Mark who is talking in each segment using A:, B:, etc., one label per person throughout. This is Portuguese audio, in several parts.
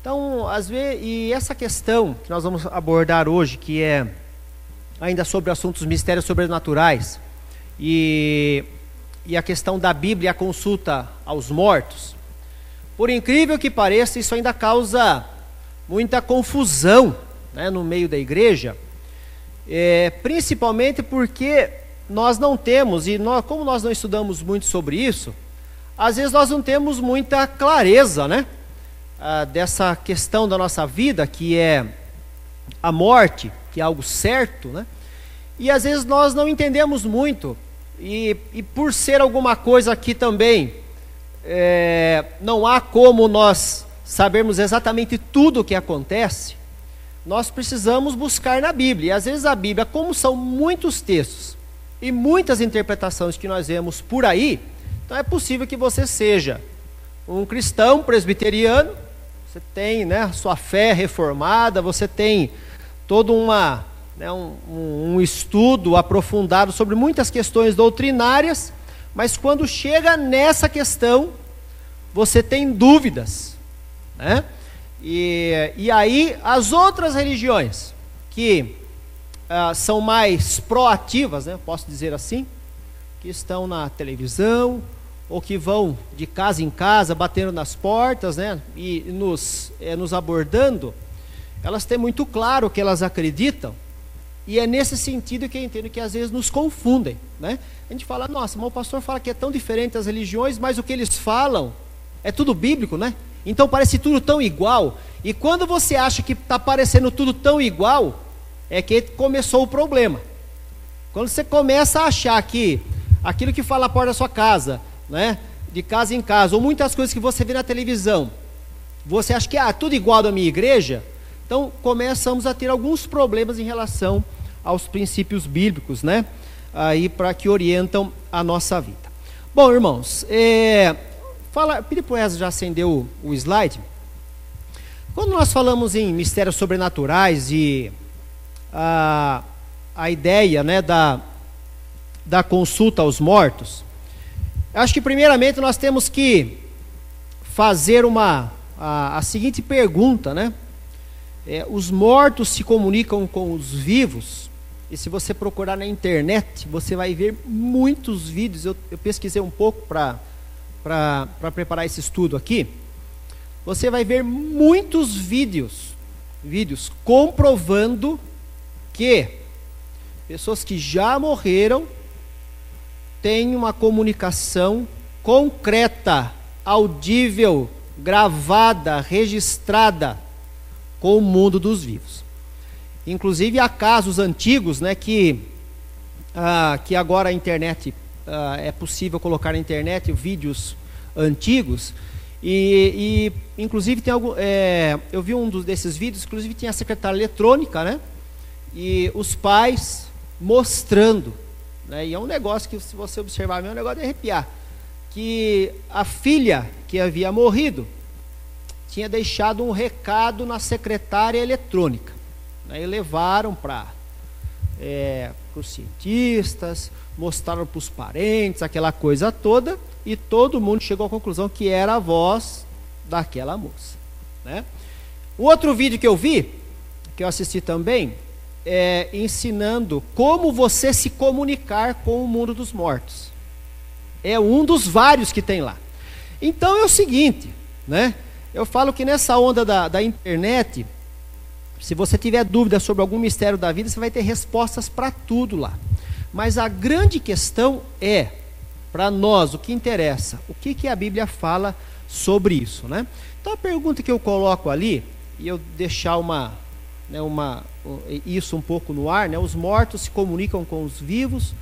A: Então, às vezes, e essa questão que nós vamos abordar hoje, que é ainda sobre assuntos mistérios sobrenaturais, e a questão da Bíblia e a consulta aos mortos, por incrível que pareça, isso ainda causa muita confusão, né, no meio da igreja, principalmente porque nós não temos, como nós não estudamos muito sobre isso, às vezes nós não temos muita clareza, né, dessa questão da nossa vida, que é a morte, que é algo certo, né? E às vezes nós não entendemos muito, e por ser alguma coisa aqui também, não há como nós sabermos exatamente tudo o que acontece, nós precisamos buscar na Bíblia. E às vezes a Bíblia, como são muitos textos e muitas interpretações que nós vemos por aí, então é possível que você seja um cristão presbiteriano, você tem, né, a sua fé reformada, você tem todo um estudo aprofundado sobre muitas questões doutrinárias, mas quando chega nessa questão, você tem dúvidas, né? E aí as outras religiões que são mais proativas, né, posso dizer assim, que estão na televisão, ou que vão de casa em casa, batendo nas portas, né, e nos abordando, elas têm muito claro o que elas acreditam, e é nesse sentido que eu entendo que às vezes nos confundem, né? A gente fala, nossa, mas o pastor fala que é tão diferente as religiões, mas o que eles falam é tudo bíblico, né? Então parece tudo tão igual, e quando você acha que está parecendo tudo tão igual, é que começou o problema. Quando você começa a achar que aquilo que fala a porta da sua casa, né, de casa em casa, ou muitas coisas que você vê na televisão, você acha que tudo igual da minha igreja, então começamos a ter alguns problemas em relação aos princípios bíblicos, né, aí para que orientam a nossa vida. Bom, irmãos, pedi para o Ezra já acendeu o slide. Quando nós falamos em mistérios sobrenaturais e a ideia, né, da consulta aos mortos, acho que primeiramente nós temos que fazer a seguinte pergunta, né? Os mortos se comunicam com os vivos, e se você procurar na internet, você vai ver muitos vídeos. Eu pesquisei um pouco para preparar esse estudo aqui. Você vai ver muitos vídeos comprovando que pessoas que já morreram têm uma comunicação concreta, audível, gravada, registrada com o mundo dos vivos. Inclusive há casos antigos, né, que agora a internet, é possível colocar na internet vídeos antigos, e inclusive tem eu vi um desses vídeos, inclusive tinha a secretária eletrônica, né, e os pais mostrando, né, e é um negócio que, se você observar, é um negócio de arrepiar, que a filha que havia morrido tinha deixado um recado na secretária eletrônica, né, e levaram para os cientistas, mostraram para os parentes, aquela coisa toda, e todo mundo chegou à conclusão que era a voz daquela moça, né? O outro vídeo que eu vi, que eu assisti também, ensinando como você se comunicar com o mundo dos mortos. É um dos vários que tem lá. Então é o seguinte, né? Eu falo que nessa onda da internet, se você tiver dúvida sobre algum mistério da vida, você vai ter respostas para tudo lá. Mas a grande questão para nós, o que interessa, o que a Bíblia fala sobre isso, né? Então a pergunta que eu coloco ali, e eu deixar isso um pouco no ar, né? Os mortos se comunicam com os vivos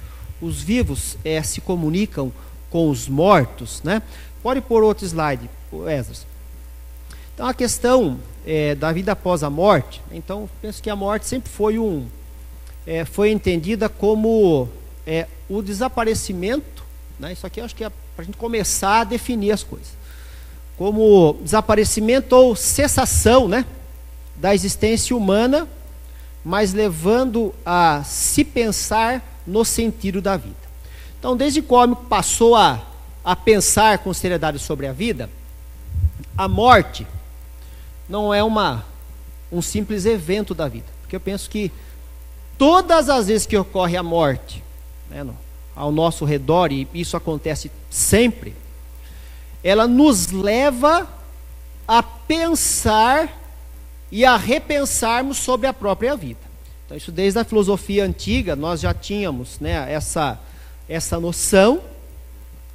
A: se comunicam com os mortos, né? Pode pôr outro slide, Esdras. Então a questão da vida após a morte, então penso que a morte sempre foi entendida como o desaparecimento, né? Isso aqui eu acho que é para a gente começar a definir as coisas, como desaparecimento ou cessação, né, da existência humana, mas levando a se pensar no sentido da vida. Então, desde que o homem passou a pensar com seriedade sobre a vida, a morte não é um simples evento da vida. Porque eu penso que todas as vezes que ocorre a morte, né, ao nosso redor, e isso acontece sempre, ela nos leva a pensar e a repensarmos sobre a própria vida. Então, isso desde a filosofia antiga, nós já tínhamos, né, essa noção,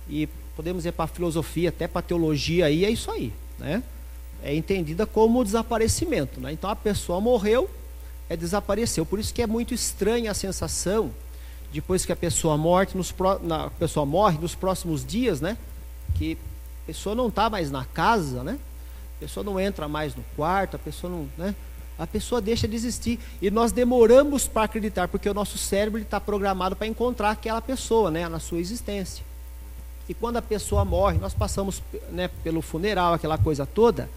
A: e podemos ir para a filosofia, até para a teologia, aí é isso aí, né? É entendida como desaparecimento, né? Então, a pessoa morreu, desapareceu. Por isso que é muito estranha a sensação, depois que a pessoa morre, nos próximos dias, né? Que a pessoa não está mais na casa, né? A pessoa não entra mais no quarto, a pessoa não, né? A pessoa deixa de existir. E nós demoramos para acreditar, porque o nosso cérebro está programado para encontrar aquela pessoa, né, na sua existência. E quando a pessoa morre, nós passamos, né, pelo funeral, aquela coisa toda,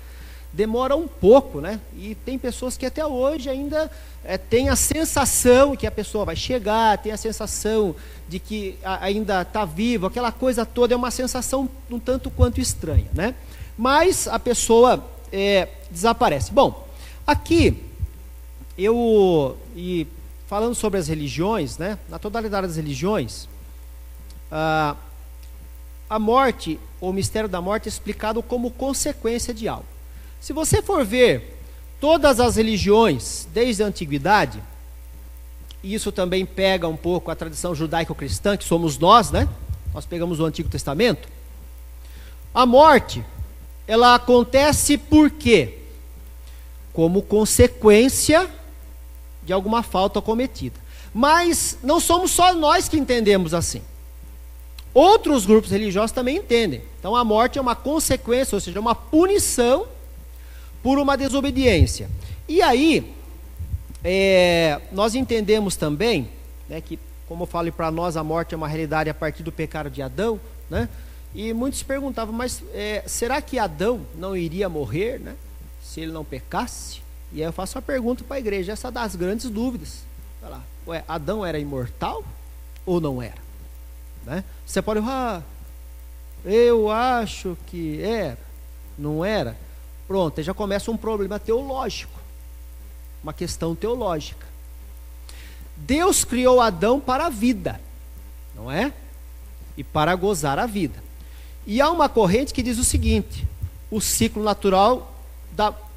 A: demora um pouco, né? E tem pessoas que até hoje ainda têm a sensação que a pessoa vai chegar, tem a sensação de que ainda está vivo, aquela coisa toda é uma sensação um tanto quanto estranha, né? Mas a pessoa desaparece. Bom, aqui, e falando sobre as religiões, né, na totalidade das religiões, a morte, ou o mistério da morte é explicado como consequência de algo. Se você for ver todas as religiões, desde a antiguidade, e isso também pega um pouco a tradição judaico-cristã, que somos nós, né? Nós pegamos o Antigo Testamento. A morte, ela acontece por quê? Como consequência de alguma falta cometida. Mas não somos só nós que entendemos assim. Outros grupos religiosos também entendem. Então a morte é uma consequência, ou seja, uma punição por uma desobediência. E aí, nós entendemos também, né, que, como eu falei, para nós a morte é uma realidade a partir do pecado de Adão, né? E muitos perguntavam, mas será que Adão não iria morrer, né, se ele não pecasse? E aí eu faço uma pergunta para a igreja, essa das grandes dúvidas. Vai lá, Adão era imortal ou não era? Né? Você pode falar, eu acho que era, não era. Pronto, aí já começa um problema teológico, uma questão teológica. Deus criou Adão para a vida, não é? E para gozar a vida. E há uma corrente que diz o seguinte: o ciclo natural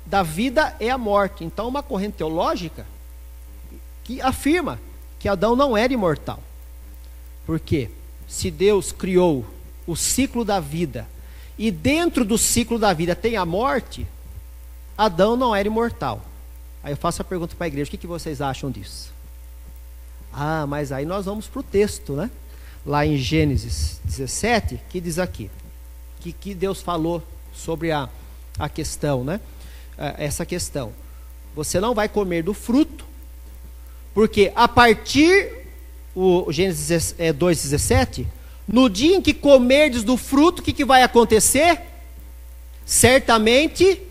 A: da vida é a morte. Então, uma corrente teológica que afirma que Adão não era imortal. Por quê? Se Deus criou o ciclo da vida e dentro do ciclo da vida tem a morte, Adão não era imortal. Aí eu faço a pergunta para a igreja, o que vocês acham disso? Ah, mas aí nós vamos para o texto, né? Lá em Gênesis 17, que diz aqui, que Deus falou sobre a questão, né? Essa questão. Você não vai comer do fruto, porque a partir... O Gênesis 2,17, no dia em que comerdes do fruto, o que vai acontecer? Certamente,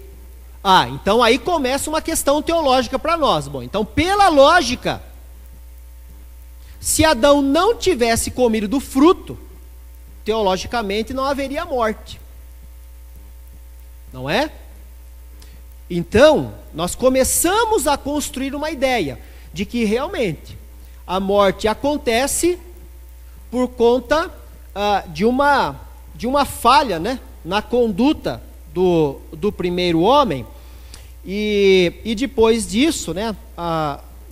A: então aí começa uma questão teológica para nós. Bom, então pela lógica, se Adão não tivesse comido do fruto, teologicamente não haveria morte, não é? Então, nós começamos a construir uma ideia de que realmente a morte acontece por conta de uma falha, né, na conduta do primeiro homem. E depois disso, né,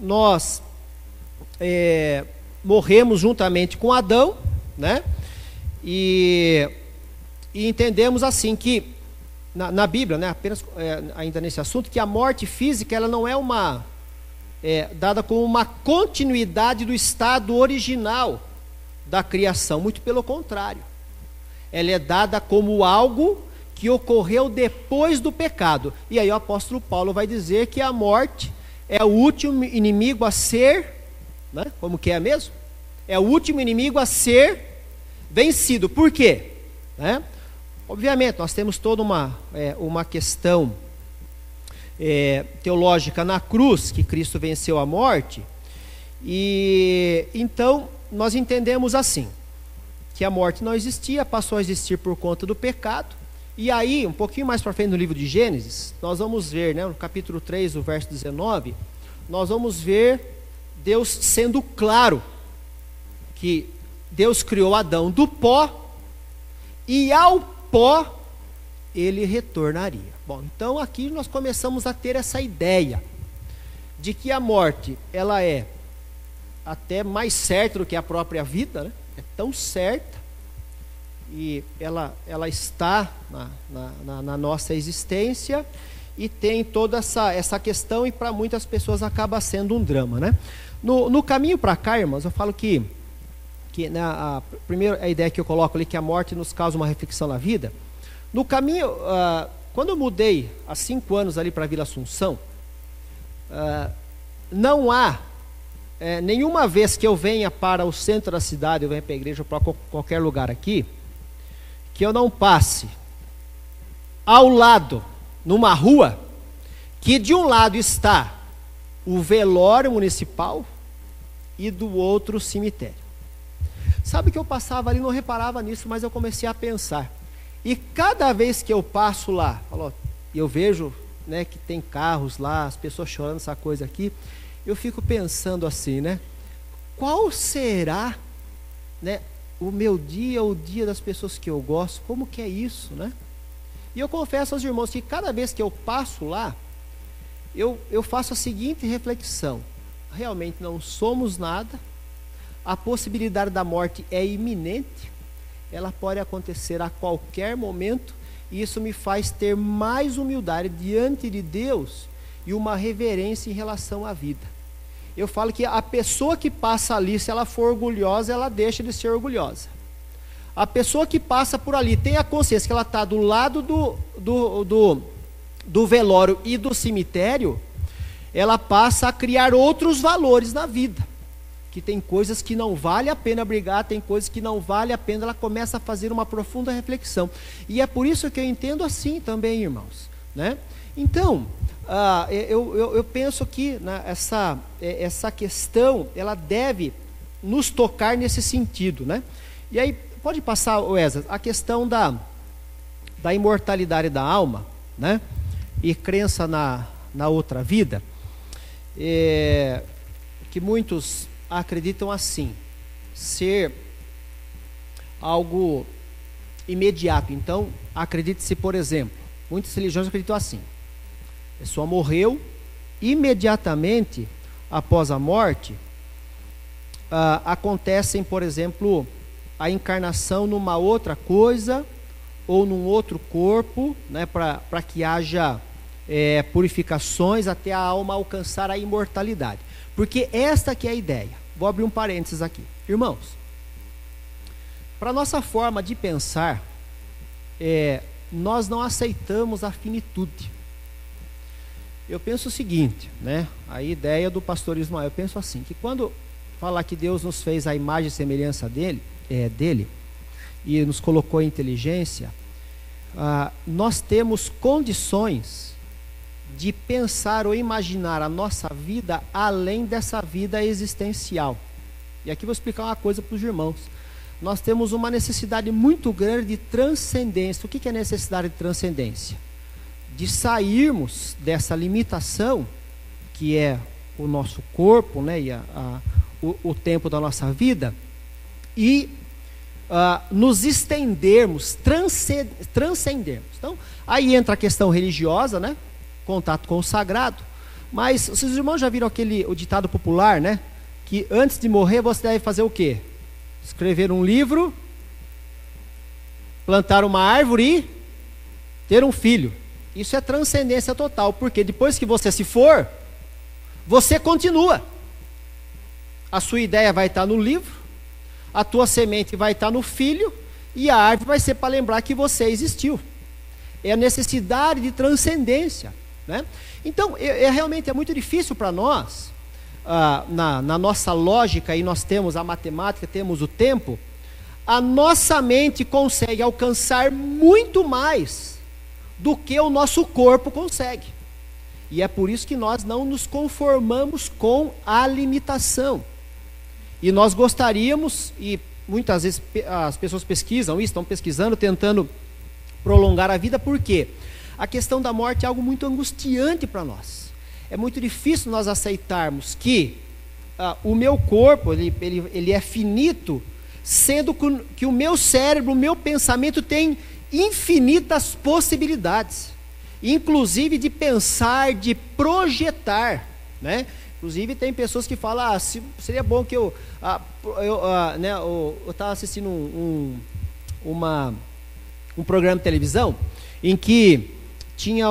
A: nós morremos juntamente com Adão, né, e entendemos assim que na Bíblia, né, apenas ainda nesse assunto, que a morte física ela não é dada como uma continuidade do estado original da criação, muito pelo contrário. Ela é dada como algo que ocorreu depois do pecado. E aí o apóstolo Paulo vai dizer que a morte é o último inimigo a ser, né? Como que é mesmo? É o último inimigo a ser vencido. Por quê? Né? Obviamente, nós temos toda uma questão teológica na cruz, que Cristo venceu a morte, e então nós entendemos assim, que a morte não existia, passou a existir por conta do pecado, E aí, um pouquinho mais para frente no livro de Gênesis, nós vamos ver, né, no capítulo 3, o verso 19, nós vamos ver Deus sendo claro que Deus criou Adão do pó e ao pó ele retornaria. Bom, então aqui nós começamos a ter essa ideia de que a morte, ela é até mais certa do que a própria vida, né? É tão certa e ela está na nossa existência e tem toda essa questão, e para muitas pessoas acaba sendo um drama, né? No caminho para cá, irmãos, eu falo que primeiro a ideia que eu coloco ali, que a morte nos causa uma reflexão na vida. No caminho, quando eu mudei há 5 anos ali para Vila Assunção, não há nenhuma vez que eu venha para o centro da cidade, eu venha para a igreja ou para qualquer lugar aqui, que eu não passe ao lado, numa rua, que de um lado está o velório municipal e do outro o cemitério. Sabe que eu passava ali, não reparava nisso, mas eu comecei a pensar. E cada vez que eu passo lá, eu vejo, né, que tem carros lá, as pessoas chorando, essa coisa aqui, eu fico pensando assim, né? Qual será, né, o meu dia, o dia das pessoas que eu gosto? Como que é isso, né? E eu confesso aos irmãos que cada vez que eu passo lá, eu faço a seguinte reflexão: realmente não somos nada, a possibilidade da morte é iminente, ela pode acontecer a qualquer momento, e isso me faz ter mais humildade diante de Deus e uma reverência em relação à vida. Eu falo que a pessoa que passa ali, se ela for orgulhosa, ela deixa de ser orgulhosa. A pessoa que passa por ali tem a consciência que ela está do lado do velório e do cemitério, ela passa a criar outros valores na vida. Que tem coisas que não vale a pena brigar, tem coisas que não vale a pena, ela começa a fazer uma profunda reflexão. E é por isso que eu entendo assim também, irmãos, né? Então, eu penso que, né, essa questão, ela deve nos tocar nesse sentido, né? E aí, pode passar, Wesley, a questão da imortalidade da alma, né? E crença na outra vida, que muitos acreditam assim, ser algo imediato. Então, acredite-se, por exemplo, muitas religiões acreditam assim: a pessoa morreu, imediatamente após a morte, acontecem, por exemplo, a encarnação numa outra coisa, ou num outro corpo, né, para que haja purificações até a alma alcançar a imortalidade. Porque esta que é a ideia. Vou abrir um parênteses aqui. Irmãos, para nossa forma de pensar, nós não aceitamos a finitude. Eu penso o seguinte, né? A ideia do pastor Ismael, eu penso assim, que quando falar que Deus nos fez a imagem e semelhança dele, e nos colocou em inteligência, nós temos condições de pensar ou imaginar a nossa vida além dessa vida existencial. E aqui vou explicar uma coisa para os irmãos. Nós temos uma necessidade muito grande de transcendência. O que é necessidade de transcendência? De sairmos dessa limitação que é o nosso corpo, né, e o tempo da nossa vida, e nos estendermos, transcendermos. Então, aí entra a questão religiosa, né? Contato com o sagrado. Mas os irmãos já viram o ditado popular, né? Que antes de morrer você deve fazer o quê? Escrever um livro, plantar uma árvore e ter um filho. Isso é transcendência total, porque depois que você se for, você continua. A sua ideia vai estar no livro, a tua semente vai estar no filho, e a árvore vai ser para lembrar que você existiu. É a necessidade de transcendência, né? Então, realmente é muito difícil para nós, na nossa lógica, e nós temos a matemática, temos o tempo, a nossa mente consegue alcançar muito mais do que o nosso corpo consegue. E é por isso que nós não nos conformamos com a limitação. E nós gostaríamos, e muitas vezes as pessoas pesquisam isso, estão pesquisando, tentando prolongar a vida, por quê? A questão da morte é algo muito angustiante para nós. É muito difícil nós aceitarmos que o meu corpo, ele é finito, sendo que o meu cérebro, o meu pensamento tem infinitas possibilidades, inclusive de pensar, de projetar, né? Inclusive tem pessoas que falam, seria bom que eu estava assistindo um programa de televisão em que tinha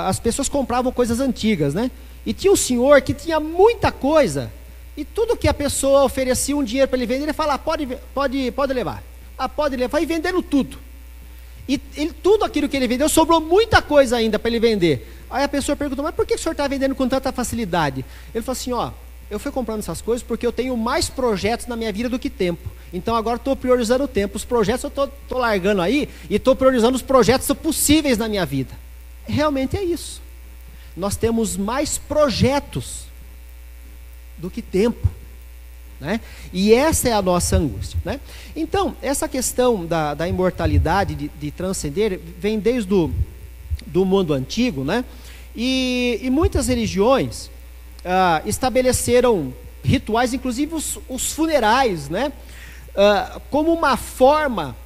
A: as pessoas compravam coisas antigas, né? E tinha um senhor que tinha muita coisa, e tudo que a pessoa oferecia um dinheiro para ele vender, ele falava, pode levar. Pode levar, e vendendo tudo. E tudo aquilo que ele vendeu, sobrou muita coisa ainda para ele vender. Aí a pessoa perguntou, mas por que o senhor está vendendo com tanta facilidade? Ele falou assim, eu fui comprando essas coisas porque eu tenho mais projetos na minha vida do que tempo. Então agora estou priorizando o tempo. Os projetos eu estou largando aí e estou priorizando os projetos possíveis na minha vida. Realmente é isso. Nós temos mais projetos do que tempo, né? E essa é a nossa angústia, né? Então, essa questão da imortalidade, de transcender, vem desde do mundo antigo, né? E muitas religiões estabeleceram rituais, inclusive os funerais, né? Como uma forma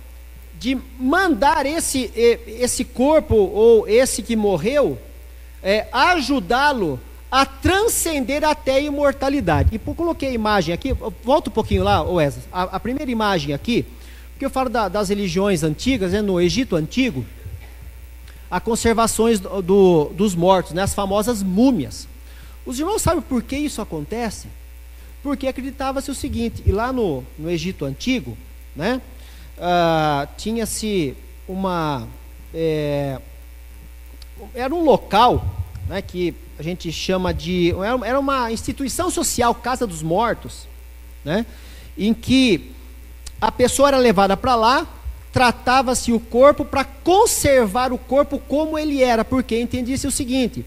A: de mandar esse corpo, ou esse que morreu, ajudá-lo a transcender até a imortalidade. E coloquei a imagem aqui, volta um pouquinho lá, Wesley, a primeira imagem aqui, porque eu falo das religiões antigas, né? No Egito Antigo, há conservações dos mortos, né? As famosas múmias. Os irmãos sabem por que isso acontece? Porque acreditava-se o seguinte, e lá no Egito Antigo, né? Tinha-se era um local, né, que a gente chama era uma instituição social, Casa dos Mortos, né, em que a pessoa era levada para lá, tratava-se o corpo para conservar o corpo como ele era, porque entendia-se o seguinte,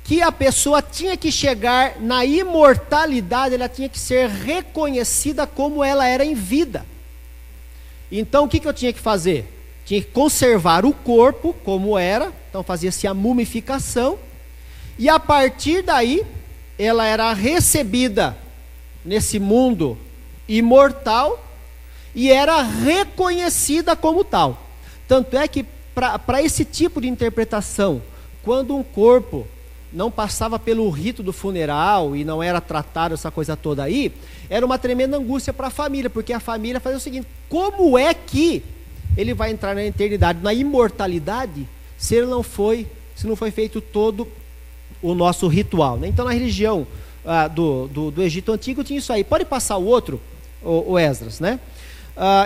A: que a pessoa tinha que chegar na imortalidade, ela tinha que ser reconhecida como ela era em vida. Então o que eu tinha que fazer? Tinha que conservar o corpo como era, então fazia-se a mumificação, e a partir daí ela era recebida nesse mundo imortal e era reconhecida como tal. Tanto é que para esse tipo de interpretação, quando um corpo não passava pelo rito do funeral e não era tratado, essa coisa toda aí, era uma tremenda angústia para a família, porque a família fazia o seguinte, como é que ele vai entrar na eternidade, na imortalidade, se não foi feito todo o nosso ritual, né? Então na religião do Egito Antigo tinha isso aí. Pode passar o outro, o Esdras, né?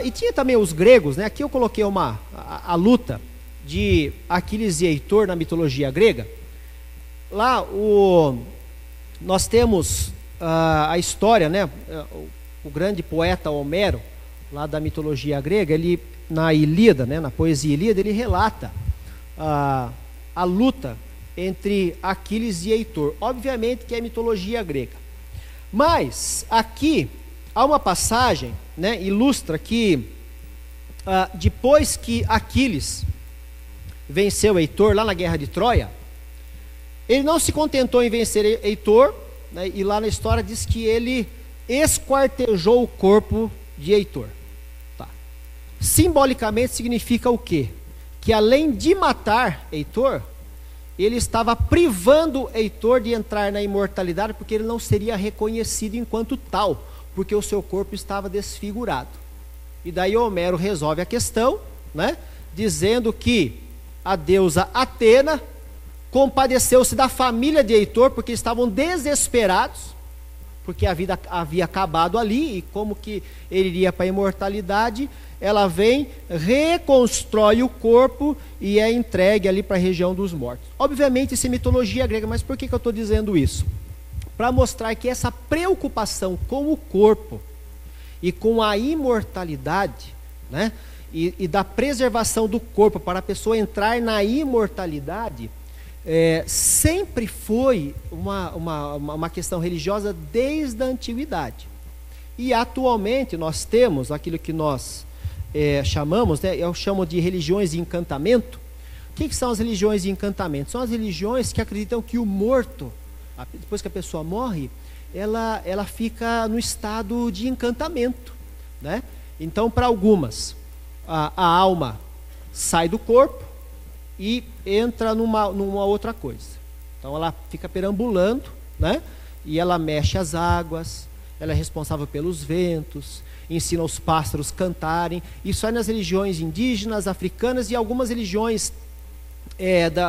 A: E tinha também os gregos, né? Aqui eu coloquei a luta de Aquiles e Heitor na mitologia grega. Lá nós temos a história, né? O grande poeta Homero, lá da mitologia grega, ele na Ilíada, né? Na poesia Ilíada, ele relata a luta entre Aquiles e Heitor. Obviamente que é mitologia grega. Mas aqui há uma passagem, né? Ilustra que depois que Aquiles venceu Heitor lá na guerra de Troia, ele não se contentou em vencer Heitor, né? E lá na história diz que ele esquartejou o corpo de Heitor. Tá. Simbolicamente significa o quê? Que além de matar Heitor, ele estava privando Heitor de entrar na imortalidade, porque ele não seria reconhecido enquanto tal, porque o seu corpo estava desfigurado. E daí Homero resolve a questão, né? Dizendo que a deusa Atena compadeceu-se da família de Heitor, porque estavam desesperados, porque a vida havia acabado ali, e como que ele iria para a imortalidade, ela vem, reconstrói o corpo e é entregue ali para a região dos mortos. Obviamente isso é mitologia grega, mas por que eu estou dizendo isso? Para mostrar que essa preocupação com o corpo e com a imortalidade, né, e da preservação do corpo para a pessoa entrar na imortalidade, sempre foi uma questão religiosa desde a antiguidade. E atualmente nós temos aquilo que nós chamamos, né, eu chamo de religiões de encantamento. O que são as religiões de encantamento? São as religiões que acreditam que o morto, depois que a pessoa morre, ela fica no estado de encantamento, né? Então, para algumas, a alma sai do corpo e entra numa outra coisa. Então, ela fica perambulando, né? E ela mexe as águas, ela é responsável pelos ventos, ensina os pássaros a cantarem. Isso é nas religiões indígenas, africanas e algumas religiões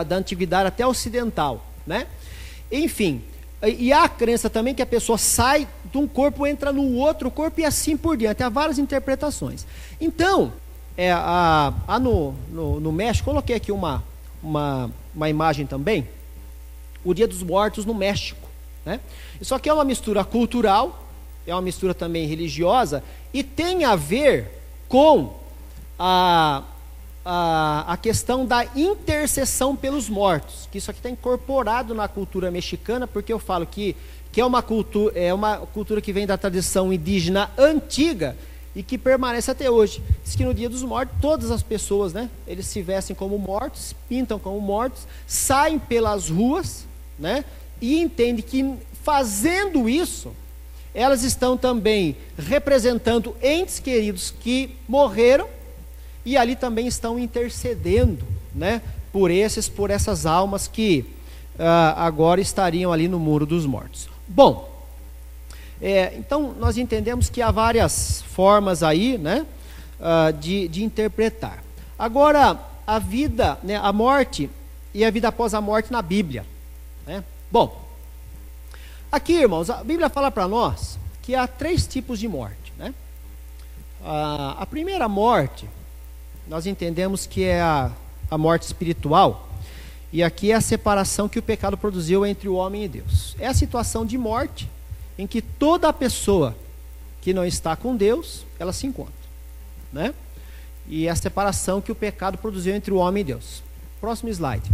A: da antiguidade até ocidental, né? Enfim, e há a crença também que a pessoa sai de um corpo, entra no outro corpo e assim por diante. Há várias interpretações. Então, no México, coloquei aqui uma imagem também, o Dia dos Mortos no México, né? Isso aqui é uma mistura cultural, é uma mistura também religiosa e tem a ver com a questão da intercessão pelos mortos, que isso aqui está incorporado na cultura mexicana, porque eu falo que é uma cultura que vem da tradição indígena antiga e que permanece até hoje. Diz que no Dia dos Mortos, todas as pessoas, né, eles se vestem como mortos, pintam como mortos, saem pelas ruas, né, e entendem que fazendo isso, elas estão também representando entes queridos que morreram e ali também estão intercedendo, né, por essas almas que agora estariam ali no muro dos mortos. Bom, então nós entendemos que há várias formas aí, né, de interpretar. Agora, a vida, né, a morte e a vida após a morte na Bíblia, né? Bom, aqui, irmãos, a Bíblia fala para nós que há 3 tipos de morte, né? A primeira morte, nós entendemos que é a morte espiritual, e aqui é a separação que o pecado produziu entre o homem e Deus. É a situação de morte em que toda pessoa que não está com Deus, ela se encontra, né? E é a separação que o pecado produziu entre o homem e Deus. Próximo slide.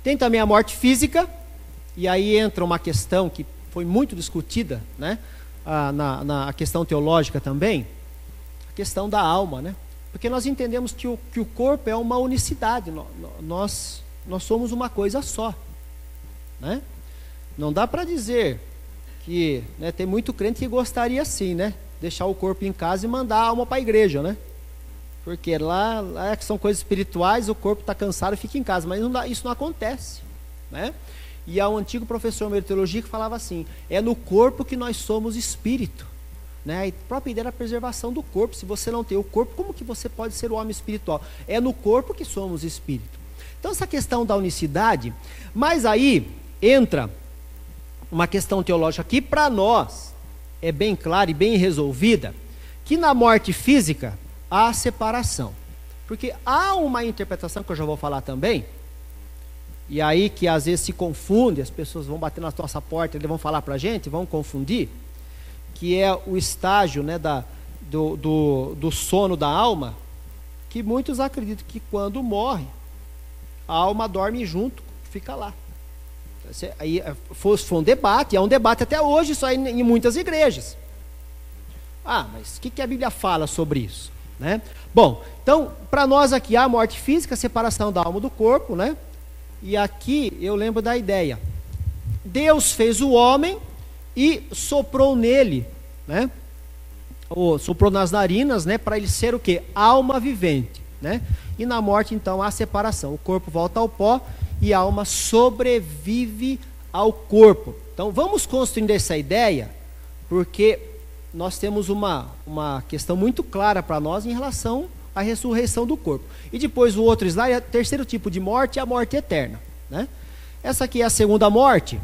A: Tem também a morte física, e aí entra uma questão que foi muito discutida, né? Na questão teológica também, a questão da alma, né? Porque nós entendemos que o corpo é uma unicidade, nós somos uma coisa só, né? Não dá para dizer que, né, tem muito crente que gostaria assim, né? Deixar o corpo em casa e mandar a alma para a igreja, né? Porque lá que são coisas espirituais, o corpo está cansado e fica em casa, mas isso não acontece, né? E há um antigo professor meu de teologia que falava assim: é no corpo que nós somos espírito, né? A própria ideia da preservação do corpo. Se você não tem o corpo, como que você pode ser o homem espiritual? É no corpo que somos espírito. Então essa questão da unicidade, mas aí entra uma questão teológica que para nós é bem clara e bem resolvida, que na morte física há separação. Porque há uma interpretação que eu já vou falar também, e aí que às vezes se confunde, as pessoas vão bater na nossa porta, eles vão falar para a gente, vão confundir, que é o estágio, né, do sono da alma, que muitos acreditam que quando morre, a alma dorme junto, fica lá. Aí foi um debate, é um debate até hoje, isso aí em muitas igrejas. Mas o que a Bíblia fala sobre isso, né? Bom, então, para nós aqui há a morte física, a separação da alma do corpo, né? E aqui eu lembro da ideia. Deus fez o homem e soprou nele, né? Ou soprou nas narinas, né? Para ele ser o quê? Alma vivente, né? E na morte, então, há a separação. O corpo volta ao pó e a alma sobrevive ao corpo. Então, vamos construindo essa ideia, porque nós temos uma questão muito clara para nós em relação à ressurreição do corpo. E depois o outro slide, o terceiro tipo de morte é a morte eterna, né? Essa aqui é a segunda morte,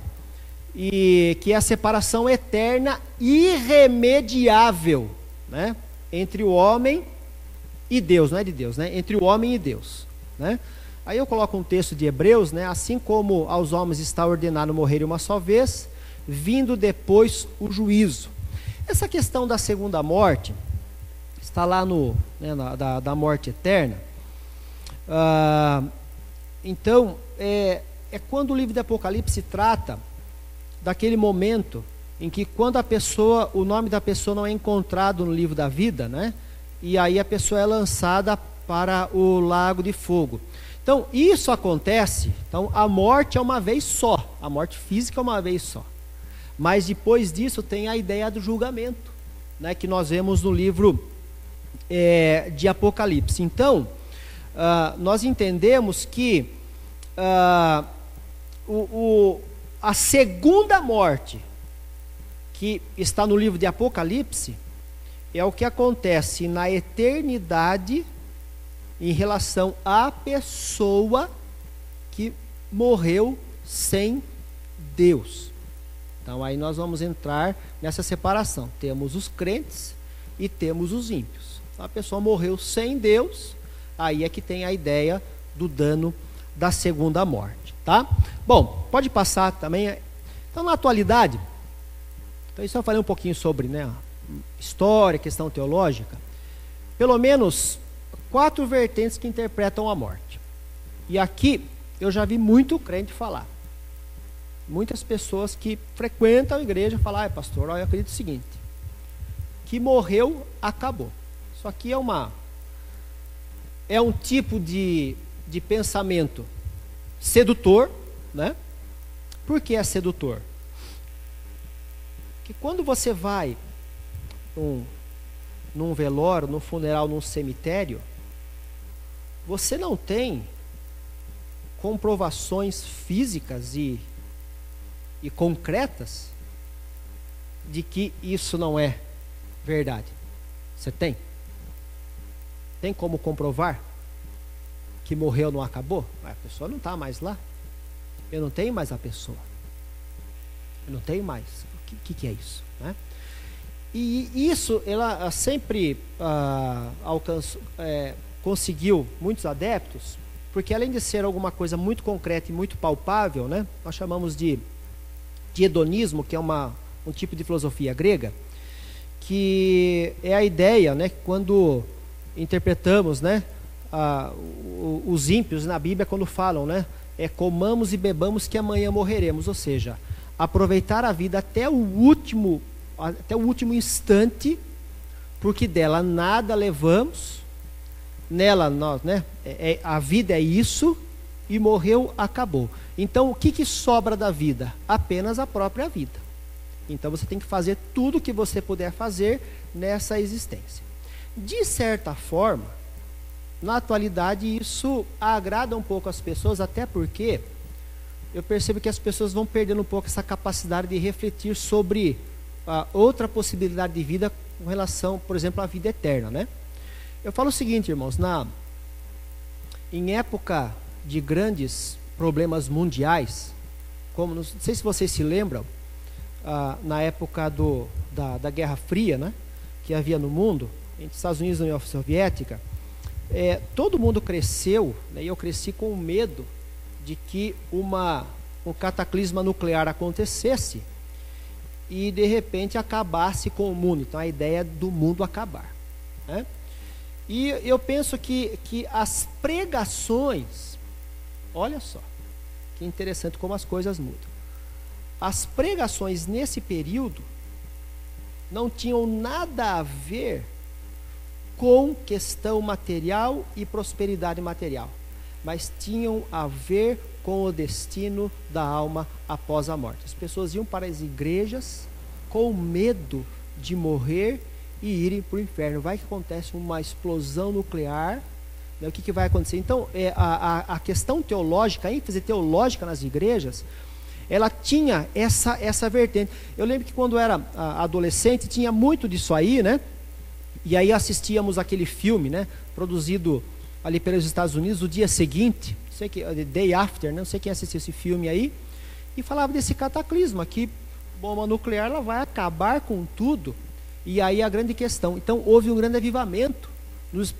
A: e que é a separação eterna irremediável, né? Entre o homem e Deus, não é de Deus, né? Entre o homem e Deus, né? Aí eu coloco um texto de Hebreus, né? Assim como aos homens está ordenado morrer uma só vez, vindo depois o juízo. Essa questão da segunda morte está lá da morte eterna. Então, é quando o livro de Apocalipse trata daquele momento em que quando o nome da pessoa não é encontrado no livro da vida, né? e aí a pessoa é lançada para o lago de fogo. Então, isso acontece, então a morte é uma vez só, a morte física é uma vez só. Mas depois disso tem a ideia do julgamento, né, que nós vemos no livro de Apocalipse. Então, nós entendemos que a segunda morte, que está no livro de Apocalipse, é o que acontece na eternidade em relação à pessoa que morreu sem Deus. Então aí nós vamos entrar nessa separação. Temos os crentes e temos os ímpios. Então, a pessoa morreu sem Deus, aí é que tem a ideia do dano da segunda morte, tá? Bom, pode passar também. Então, na atualidade, então isso eu falei um pouquinho sobre, né, história, questão teológica. Pelo menos 4 vertentes que interpretam a morte. E aqui eu já vi muito crente falar. Muitas pessoas que frequentam a igreja falam: pastor, eu acredito o seguinte, que morreu, acabou. Isso aqui é um tipo de pensamento sedutor, né? Por que é sedutor? Porque quando você vai num velório, num funeral, num cemitério, você não tem comprovações físicas e concretas de que isso não é verdade. Você tem? Tem como comprovar que morreu, não acabou? A pessoa não está mais lá. Eu não tenho mais a pessoa. Eu não tenho mais. O que é isso, né? E isso, ela sempre conseguiu muitos adeptos, porque além de ser alguma coisa muito concreta e muito palpável, né, nós chamamos de hedonismo, que é um tipo de filosofia grega, que é a ideia, né, que quando interpretamos, né, os ímpios na Bíblia, quando falam, né, comamos e bebamos que amanhã morreremos, ou seja, aproveitar a vida até o último instante, porque dela nada levamos, nela nós, né, a vida é isso, e morreu, acabou. Então o que sobra da vida? Apenas a própria vida. Então você tem que fazer tudo o que você puder fazer nessa existência. De certa forma, na atualidade isso agrada um pouco as pessoas, até porque eu percebo que as pessoas vão perdendo um pouco essa capacidade de refletir sobre outra possibilidade de vida com relação, por exemplo, à vida eterna, né? Eu falo o seguinte, irmãos, em época de grandes problemas mundiais, como não sei se vocês se lembram, na época da Guerra Fria, né, que havia no mundo, entre Estados Unidos e União Soviética, todo mundo cresceu, né, e eu cresci com medo de que um cataclisma nuclear acontecesse e de repente acabasse com o mundo. Então a ideia do mundo acabar, né? E eu penso que as pregações, olha só, que interessante como as coisas mudam. As pregações nesse período não tinham nada a ver com questão material e prosperidade material, mas tinham a ver com o destino da alma após a morte. As pessoas iam para as igrejas com medo de morrer e irem para o inferno. Vai que acontece uma explosão nuclear, né? O que vai acontecer? Então, a questão teológica, a ênfase teológica nas igrejas, ela tinha essa vertente. Eu lembro que quando eu era adolescente, tinha muito disso aí, né? E aí assistíamos aquele filme, né, produzido ali pelos Estados Unidos, o dia seguinte, não sei que, The Day After, não sei quem assistiu esse filme aí, e falava desse cataclisma, que bomba nuclear ela vai acabar com tudo. E aí a grande questão, então houve um grande avivamento,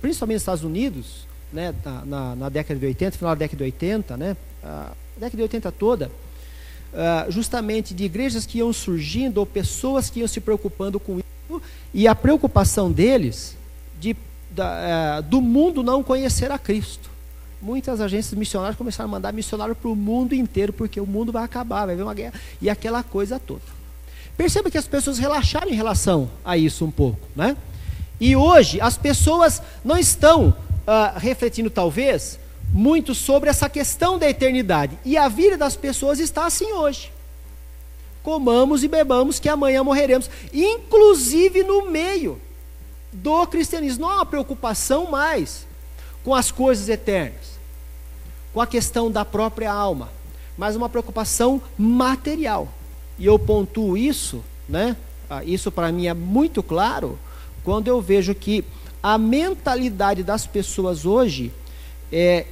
A: principalmente nos Estados Unidos, né, na década de 80, final da década de 80, né, a década de 80 toda, justamente de igrejas que iam surgindo, ou pessoas que iam se preocupando com isso, e a preocupação deles do mundo não conhecer a Cristo. Muitas agências missionárias começaram a mandar missionário para o mundo inteiro, porque o mundo vai acabar, vai haver uma guerra, e aquela coisa toda. Perceba que as pessoas relaxaram em relação a isso um pouco, né? E hoje as pessoas não estão refletindo talvez muito sobre essa questão da eternidade. E a vida das pessoas está assim hoje. Comamos e bebamos que amanhã morreremos. Inclusive no meio do cristianismo. Não há uma preocupação mais com as coisas eternas, com a questão da própria alma, mas uma preocupação material. E eu pontuo isso, né? Isso para mim é muito claro, quando eu vejo que a mentalidade das pessoas hoje é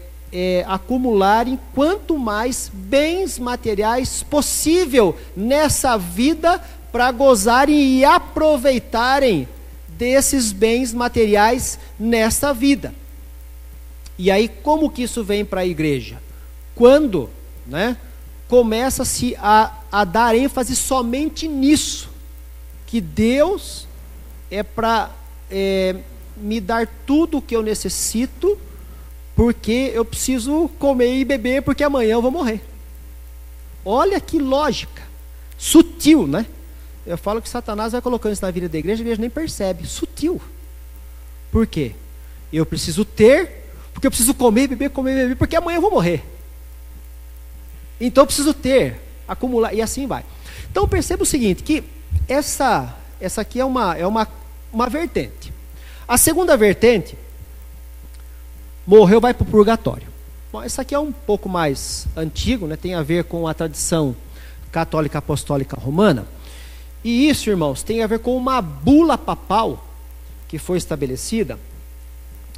A: acumularem quanto mais bens materiais possível nessa vida para gozarem e aproveitarem desses bens materiais nessa vida. E aí como que isso vem para a igreja? Quando, né, começa-se a dar ênfase somente nisso, que Deus é para me dar tudo o que eu necessito, porque eu preciso comer e beber, porque amanhã eu vou morrer. Olha que lógica, sutil, né? Eu falo que Satanás vai colocando isso na vida da igreja, a igreja nem percebe, sutil. Por quê? Eu preciso ter, porque eu preciso comer, beber, porque amanhã eu vou morrer. Então eu preciso ter, acumular, e assim vai. Então perceba o seguinte, que essa aqui é uma vertente. A segunda vertente, morreu, vai para o purgatório. Bom, essa aqui é um pouco mais antigo, né? Tem a ver com a tradição católica apostólica romana. E isso, irmãos, tem a ver com uma bula papal que foi estabelecida.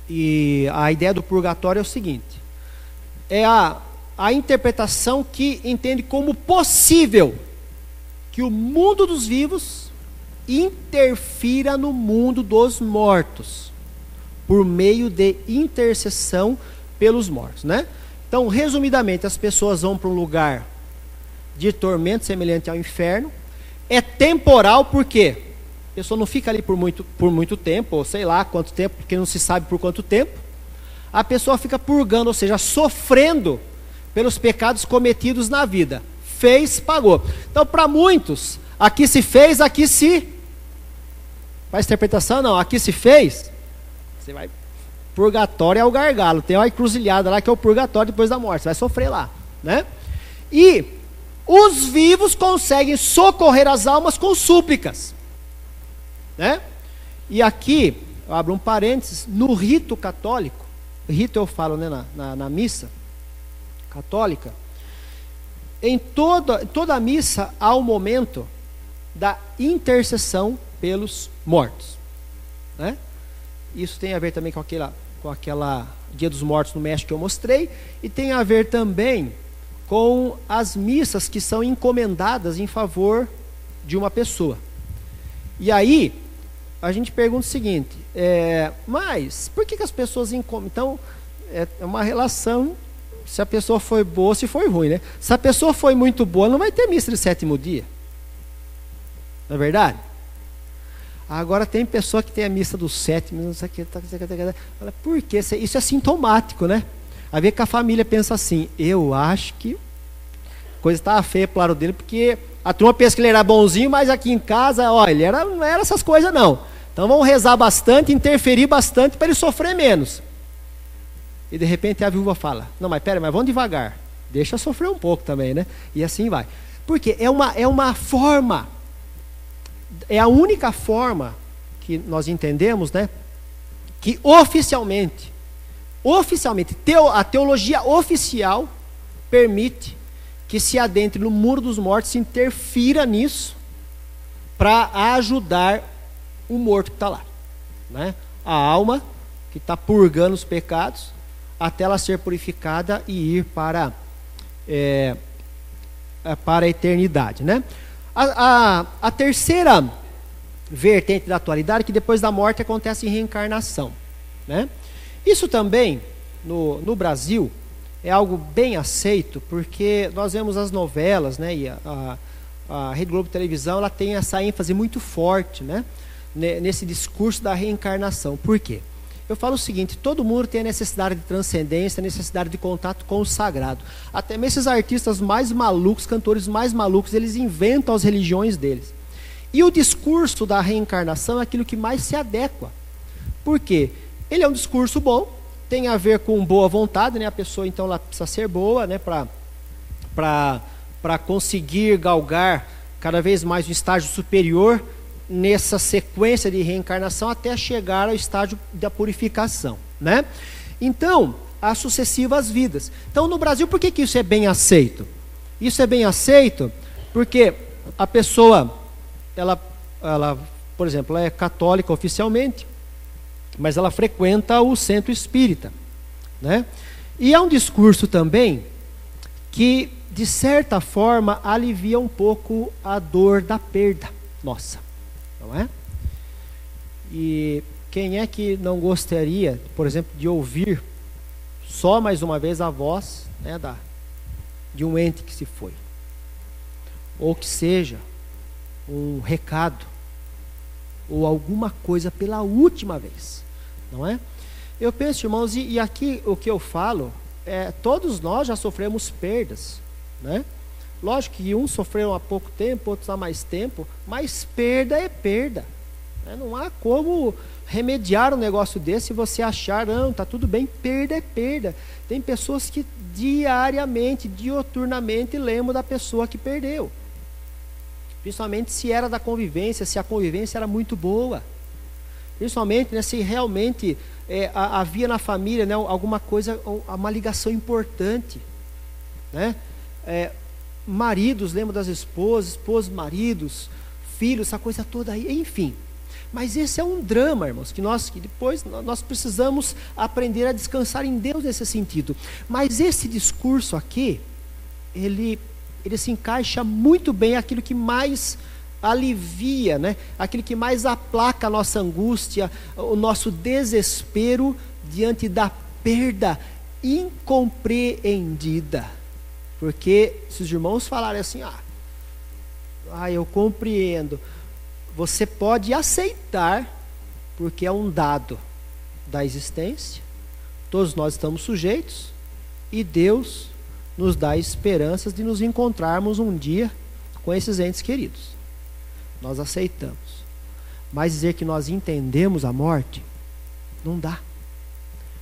A: E a ideia do purgatório é o seguinte: é a interpretação que entende como possível que o mundo dos vivos interfira no mundo dos mortos, por meio de intercessão pelos mortos, né? Então, resumidamente, as pessoas vão para um lugar de tormento semelhante ao inferno. É temporal, porque a pessoa não fica ali por muito tempo, ou sei lá quanto tempo, porque não se sabe por quanto tempo. A pessoa fica purgando, ou seja, sofrendo pelos pecados cometidos na vida. Fez, pagou. Então, para muitos, aqui se fez, aqui se... Faz interpretação? Não, aqui se fez... Você vai, purgatório é o gargalo, tem uma encruzilhada lá que é o purgatório depois da morte, você vai sofrer lá, né? E os vivos conseguem socorrer as almas com súplicas, né? E aqui, eu abro um parênteses, no rito católico, rito eu falo, né, na missa católica, em toda a missa há um momento da intercessão pelos mortos, né? Isso tem a ver também com aquela Dia dos Mortos no México que eu mostrei, e tem a ver também com as missas que são encomendadas em favor de uma pessoa. E aí, a gente pergunta o seguinte, mas por que as pessoas encomendam? Então, é uma relação, se a pessoa foi boa, se foi ruim, né? Se a pessoa foi muito boa, não vai ter missa de sétimo dia. Não é verdade? Agora tem pessoa que tem a missa do sétimo, não sei o que, fala, por quê? Isso é sintomático, né? Aí vê que a família pensa assim, eu acho que a coisa estava feia pro lado dele, porque a turma pensa que ele era bonzinho, mas aqui em casa, ó, não era essas coisas não. Então vamos rezar bastante, interferir bastante para ele sofrer menos. E de repente a viúva fala, não, mas vamos devagar, deixa sofrer um pouco também, né? E assim vai. Porque é uma forma... É a única forma que nós entendemos, né, que oficialmente, a teologia oficial permite que se adentre no muro dos mortos, se interfira nisso, para ajudar o morto que está lá, né? A alma que está purgando os pecados, até ela ser purificada e ir para a eternidade, né? A terceira vertente da atualidade é que depois da morte acontece reencarnação, né? Isso também, no Brasil, é algo bem aceito, porque nós vemos as novelas, né? E a Rede Globo Televisão, ela tem essa ênfase muito forte, né, nesse discurso da reencarnação. Por quê? Eu falo o seguinte, todo mundo tem a necessidade de transcendência, a necessidade de contato com o sagrado. Até mesmo esses artistas mais malucos, cantores mais malucos, eles inventam as religiões deles. E o discurso da reencarnação é aquilo que mais se adequa Por quê? Ele é um discurso bom, tem a ver com boa vontade, né? A pessoa então ela precisa ser boa, né? Para conseguir galgar cada vez mais um estágio superior nessa sequência de reencarnação até chegar ao estágio da purificação, né? Então, as sucessivas vidas. Então, no Brasil, por que isso é bem aceito? Isso é bem aceito porque a pessoa, ela, por exemplo, ela é católica oficialmente, mas ela frequenta o centro espírita, né? E há um discurso também que, de certa forma, alivia um pouco a dor da perda nossa, não é? E quem é que não gostaria, por exemplo, de ouvir só mais uma vez a voz, né, de um ente que se foi? Ou que seja um recado, ou alguma coisa pela última vez, não é? Eu penso, irmãos, e aqui o que eu falo, todos nós já sofremos perdas, né? Lógico que uns sofreram há pouco tempo, outros há mais tempo, mas perda é perda, né? Não há como remediar um negócio desse e você achar, não, está tudo bem, perda é perda. Tem pessoas que diariamente, dioturnamente lembram da pessoa que perdeu, principalmente se era da convivência, se a convivência era muito boa, principalmente, né, se realmente havia na família, né, alguma coisa, uma ligação importante, né? Maridos lembram das esposas, esposas, maridos, filhos, essa coisa toda aí, enfim. Mas esse é um drama, irmãos, que depois nós precisamos aprender a descansar em Deus nesse sentido. Mas esse discurso aqui, ele se encaixa muito bem aquilo que mais alivia, né? Aquilo que mais aplaca a nossa angústia, o nosso desespero diante da perda incompreendida. Porque se os irmãos falarem assim, eu compreendo, você pode aceitar, porque é um dado da existência, todos nós estamos sujeitos, e Deus nos dá esperanças de nos encontrarmos um dia com esses entes queridos. Nós aceitamos. Mas dizer que nós entendemos a morte, não dá.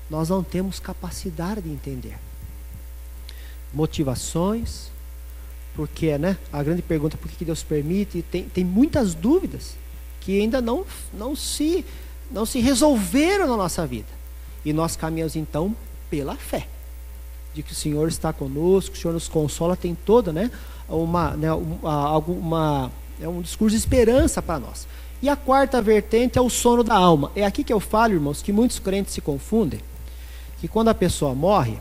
A: Nós não temos capacidade de entender. Motivações, porque, né, a grande pergunta, por que Deus permite, tem muitas dúvidas que ainda não se resolveram na nossa vida. E nós caminhamos então pela fé, de que o Senhor está conosco, o Senhor nos consola, tem toda, né, um discurso de esperança para nós. E a quarta vertente é o sono da alma. É aqui que eu falo, irmãos, que muitos crentes se confundem, que quando a pessoa morre,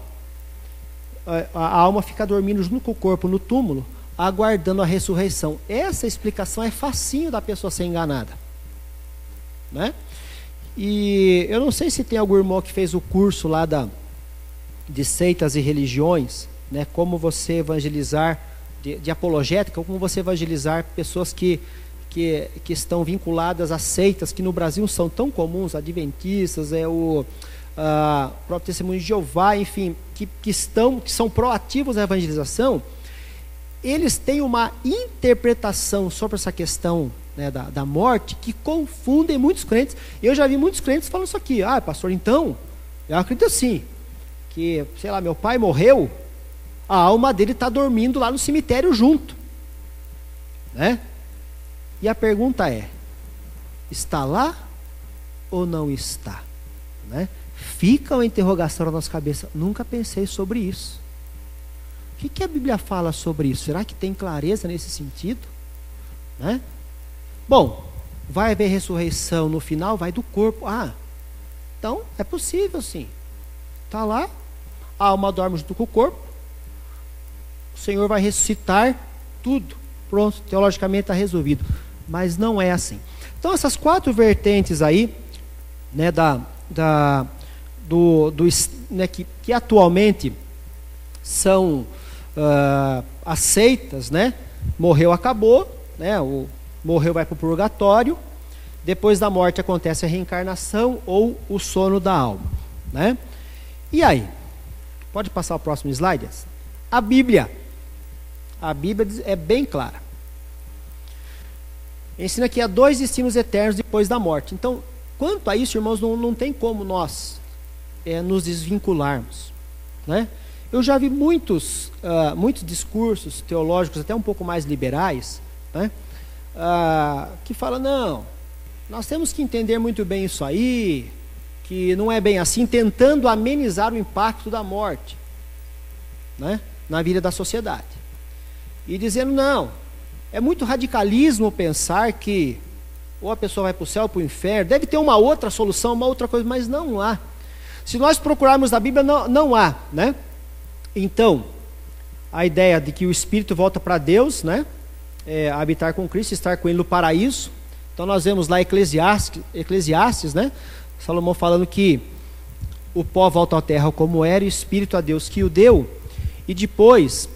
A: a alma fica dormindo junto com o corpo no túmulo, aguardando a ressurreição. Essa explicação é facinho da pessoa ser enganada, né? E eu não sei se tem algum irmão que fez o curso lá de seitas e religiões, né? Como você evangelizar, de apologética, como você evangelizar pessoas que estão vinculadas a seitas que no Brasil são tão comuns, adventistas, o próprio Testemunho de Jeová, enfim, que são proativos na evangelização. Eles têm uma interpretação sobre essa questão, né, da morte, que confundem muitos crentes. Eu já vi muitos crentes falando isso aqui. Pastor, então, eu acredito assim, que, sei lá, meu pai morreu, a alma dele está dormindo lá no cemitério junto, né? E a pergunta é, está lá ou não está, né? Fica uma interrogação na nossa cabeça. Nunca pensei sobre isso. O que a Bíblia fala sobre isso? Será que tem clareza nesse sentido, né? Bom, vai haver ressurreição no final, vai do corpo. Então é possível sim. Está lá, a alma dorme junto com o corpo, o Senhor vai ressuscitar tudo. Pronto, teologicamente está resolvido. Mas não é assim. Então essas quatro vertentes aí, né, né, que atualmente são aceitas, né? Morreu, acabou, né? Morreu, vai para o purgatório. Depois da morte acontece a reencarnação ou o sono da alma, né? E aí? Pode passar o próximo slide? A Bíblia é bem clara. Ensina que há 2 destinos eternos depois da morte. Então, quanto a isso, irmãos, não tem como nós nos desvincularmos, né? Eu já vi muitos discursos teológicos, até um pouco mais liberais, né? Que falam, não, nós temos que entender muito bem isso aí, que não é bem assim, tentando amenizar o impacto da morte, né, na vida da sociedade. E dizendo, não, é muito radicalismo pensar que ou a pessoa vai para o céu ou para o inferno, deve ter uma outra solução, uma outra coisa, mas não há. Se nós procurarmos na Bíblia, não há, né? Então, a ideia de que o espírito volta para Deus, né, habitar com Cristo, estar com Ele no paraíso. Então nós vemos lá Eclesiastes, né, Salomão falando que o pó volta à terra como era e o espírito a Deus que o deu. E depois,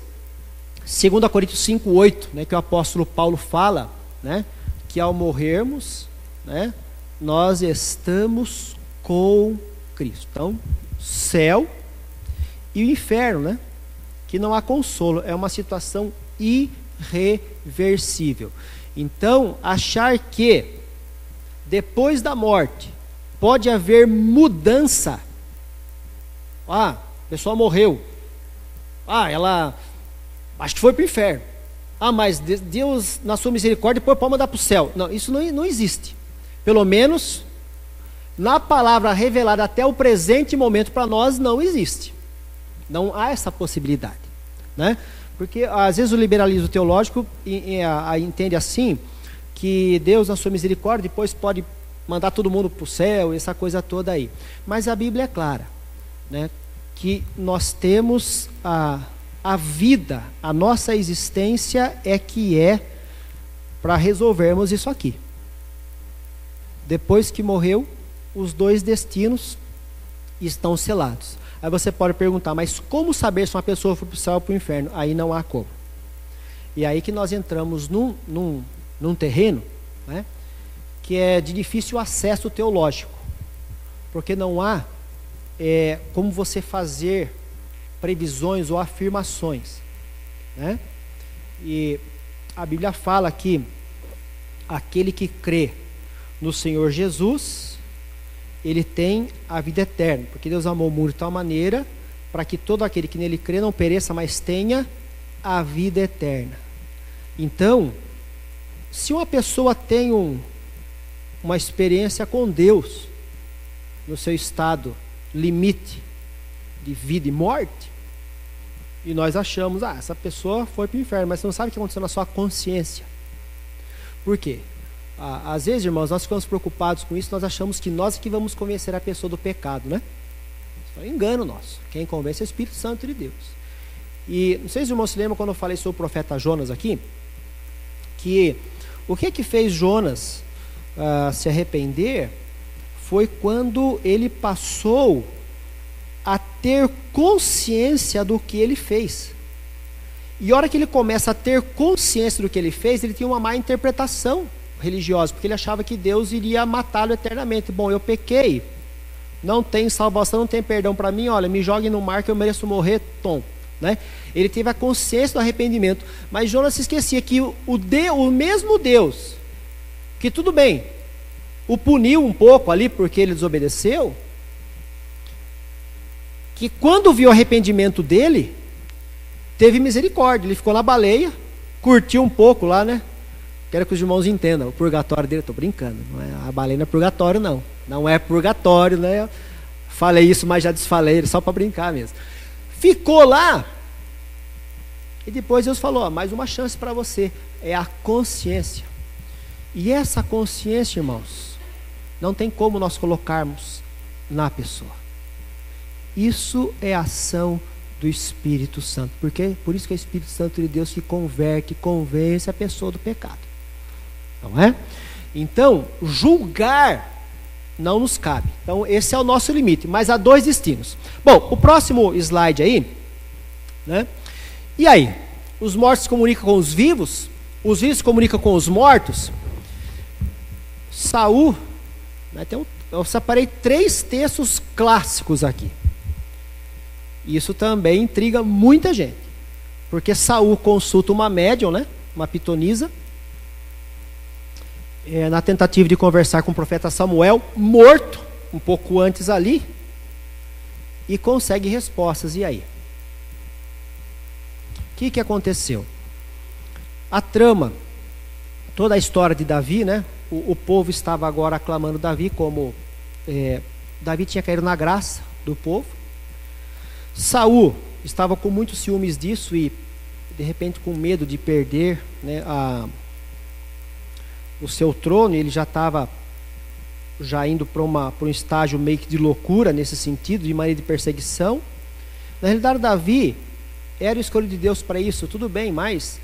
A: 2 Coríntios 5:8, né, que o apóstolo Paulo fala, né, que ao morrermos, né, nós estamos com Cristo. Então, céu e o inferno, né, que não há consolo, é uma situação irreversível. Então, achar que depois da morte pode haver mudança. A pessoa morreu. Ela acho que foi para o inferno. Mas Deus, na sua misericórdia, depois pode mandar para o céu. Não, isso não existe. Pelo menos, na palavra revelada até o presente momento, para nós não existe. Não há essa possibilidade, né? Porque às vezes o liberalismo teológico entende assim, que Deus, na sua misericórdia, depois pode mandar todo mundo para o céu, essa coisa toda aí. Mas a Bíblia é clara, né, que nós temos a vida, a nossa existência que é para resolvermos isso aqui. Depois que morreu, os dois destinos estão selados. Aí você pode perguntar, mas como saber se uma pessoa foi para o céu ou para o inferno? Aí não há como. E aí que nós entramos num terreno, né, que é de difícil acesso teológico, porque não há como você fazer previsões ou afirmações, né? E a Bíblia fala que aquele que crê no Senhor Jesus, ele tem a vida eterna, porque Deus amou o mundo de tal maneira para que todo aquele que nele crê não pereça, mas tenha a vida eterna. Então, se uma pessoa tem uma experiência com Deus no seu estado limite de vida e morte, e nós achamos, essa pessoa foi para o inferno, mas você não sabe o que aconteceu na sua consciência. Por quê? Às vezes, irmãos, nós ficamos preocupados com isso, nós achamos que nós que vamos convencer a pessoa do pecado, né? Isso é um engano nosso. Quem convence é o Espírito Santo de Deus. E não sei se os irmãos se lembram quando eu falei sobre o profeta Jonas aqui, que o que fez Jonas se arrepender foi quando ele passou a ter consciência do que ele fez. E a hora que ele começa a ter consciência do que ele fez, ele tinha uma má interpretação religiosa, porque ele achava que Deus iria matá-lo eternamente. Bom, eu pequei, não tem salvação, não tem perdão para mim, olha, me joguem no mar que eu mereço morrer, tom, né? Ele teve a consciência do arrependimento, mas Jonas se esquecia que o mesmo Deus, que tudo bem, o puniu um pouco ali porque ele desobedeceu, que quando viu o arrependimento dele, teve misericórdia, ele ficou na baleia, curtiu um pouco lá, né? Quero que os irmãos entendam, o purgatório dele, estou brincando, não é, a baleia não é purgatório não é purgatório, né? Falei isso, mas já desfalei, só para brincar mesmo. Ficou lá, e depois Deus falou, mais uma chance para você, é a consciência. E essa consciência, irmãos, não tem como nós colocarmos na pessoa. Isso é a ação do Espírito Santo. Por isso que é o Espírito Santo de Deus que converte, convence a pessoa do pecado. Não é? Então, julgar não nos cabe. Então, esse é o nosso limite. Mas há dois destinos. Bom, o próximo slide aí, né? E aí? Os mortos comunicam com os vivos se comunicam com os mortos? Saul, né, eu separei 3 textos clássicos aqui. Isso também intriga muita gente, porque Saul consulta uma médium, né, uma pitonisa, na tentativa de conversar com o profeta Samuel, morto, um pouco antes ali, e consegue respostas. E aí? O que aconteceu? A trama, toda a história de Davi, né? O povo estava agora aclamando Davi como Davi tinha caído na graça do povo. Saul estava com muitos ciúmes disso e de repente com medo de perder, né, o seu trono. Ele já estava indo para um estágio meio que de loucura nesse sentido, de maneira de perseguição. Na realidade, Davi era o escolhido de Deus para isso, tudo bem, mas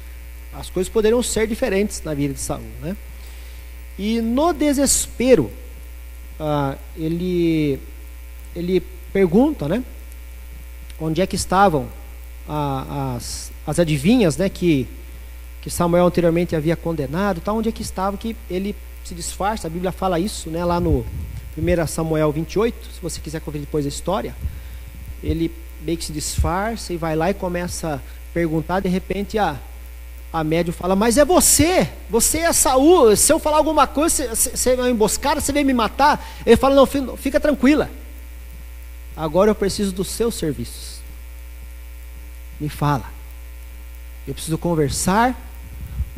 A: as coisas poderiam ser diferentes na vida de Saul, né? E no desespero, ele pergunta, né, onde é que estavam as adivinhas, né, que Samuel anteriormente havia condenado, tá, onde é que estavam, que ele se disfarça. A Bíblia fala isso, né, lá no 1 Samuel 28, se você quiser conferir depois a história. Ele meio que se disfarça e vai lá e começa a perguntar. De repente a médium fala: mas é você é Saul, se eu falar alguma coisa, você é uma emboscada, você vem me matar. Ele fala: não, fica tranquila, agora eu preciso dos seus serviços, me fala, eu preciso conversar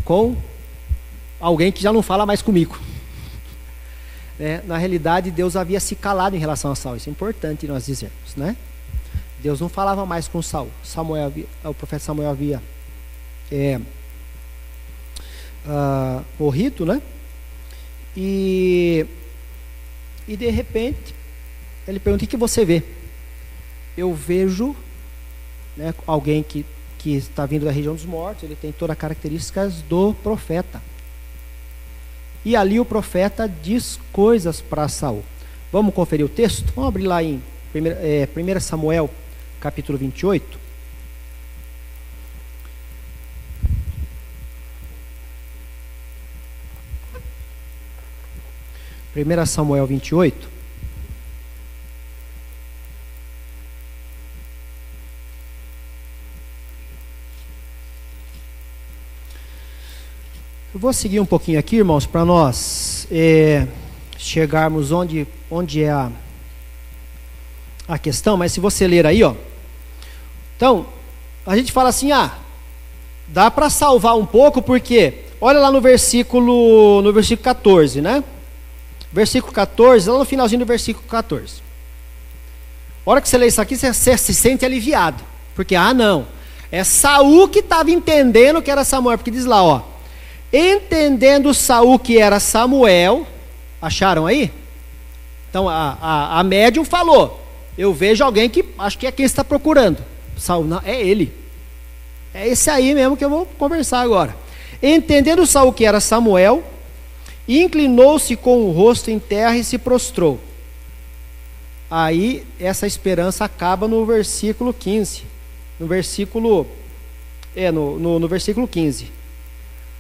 A: com alguém que já não fala mais comigo. Na realidade, Deus havia se calado em relação a Saul, isso é importante nós dizermos, né? Deus não falava mais com Saul. O profeta Samuel havia morrido, né? E de repente ele pergunta: o que você vê? Eu vejo, né, alguém que está vindo da região dos mortos. Ele tem todas as características do profeta. E ali o profeta diz coisas para Saul. Vamos conferir o texto? Vamos abrir lá em 1 Samuel capítulo 28. Primeira Samuel 28. Eu vou seguir um pouquinho aqui, irmãos, para nós chegarmos onde é a questão. Mas se você ler aí, ó, então a gente fala assim: dá para salvar um pouco, porque olha lá no versículo 14, né? Versículo 14, lá no finalzinho do versículo 14. A hora que você lê isso aqui, você se sente aliviado, porque não, é Saul que estava entendendo que era Samuel, porque diz lá, ó: entendendo Saul que era Samuel. Acharam aí? Então a médium falou: eu vejo alguém que acho que é quem está procurando. Saul: não, é ele, é esse aí mesmo que eu vou conversar agora. Entendendo Saul que era Samuel, inclinou-se com o rosto em terra e se prostrou. Aí essa esperança acaba no versículo 15. No versículo 15.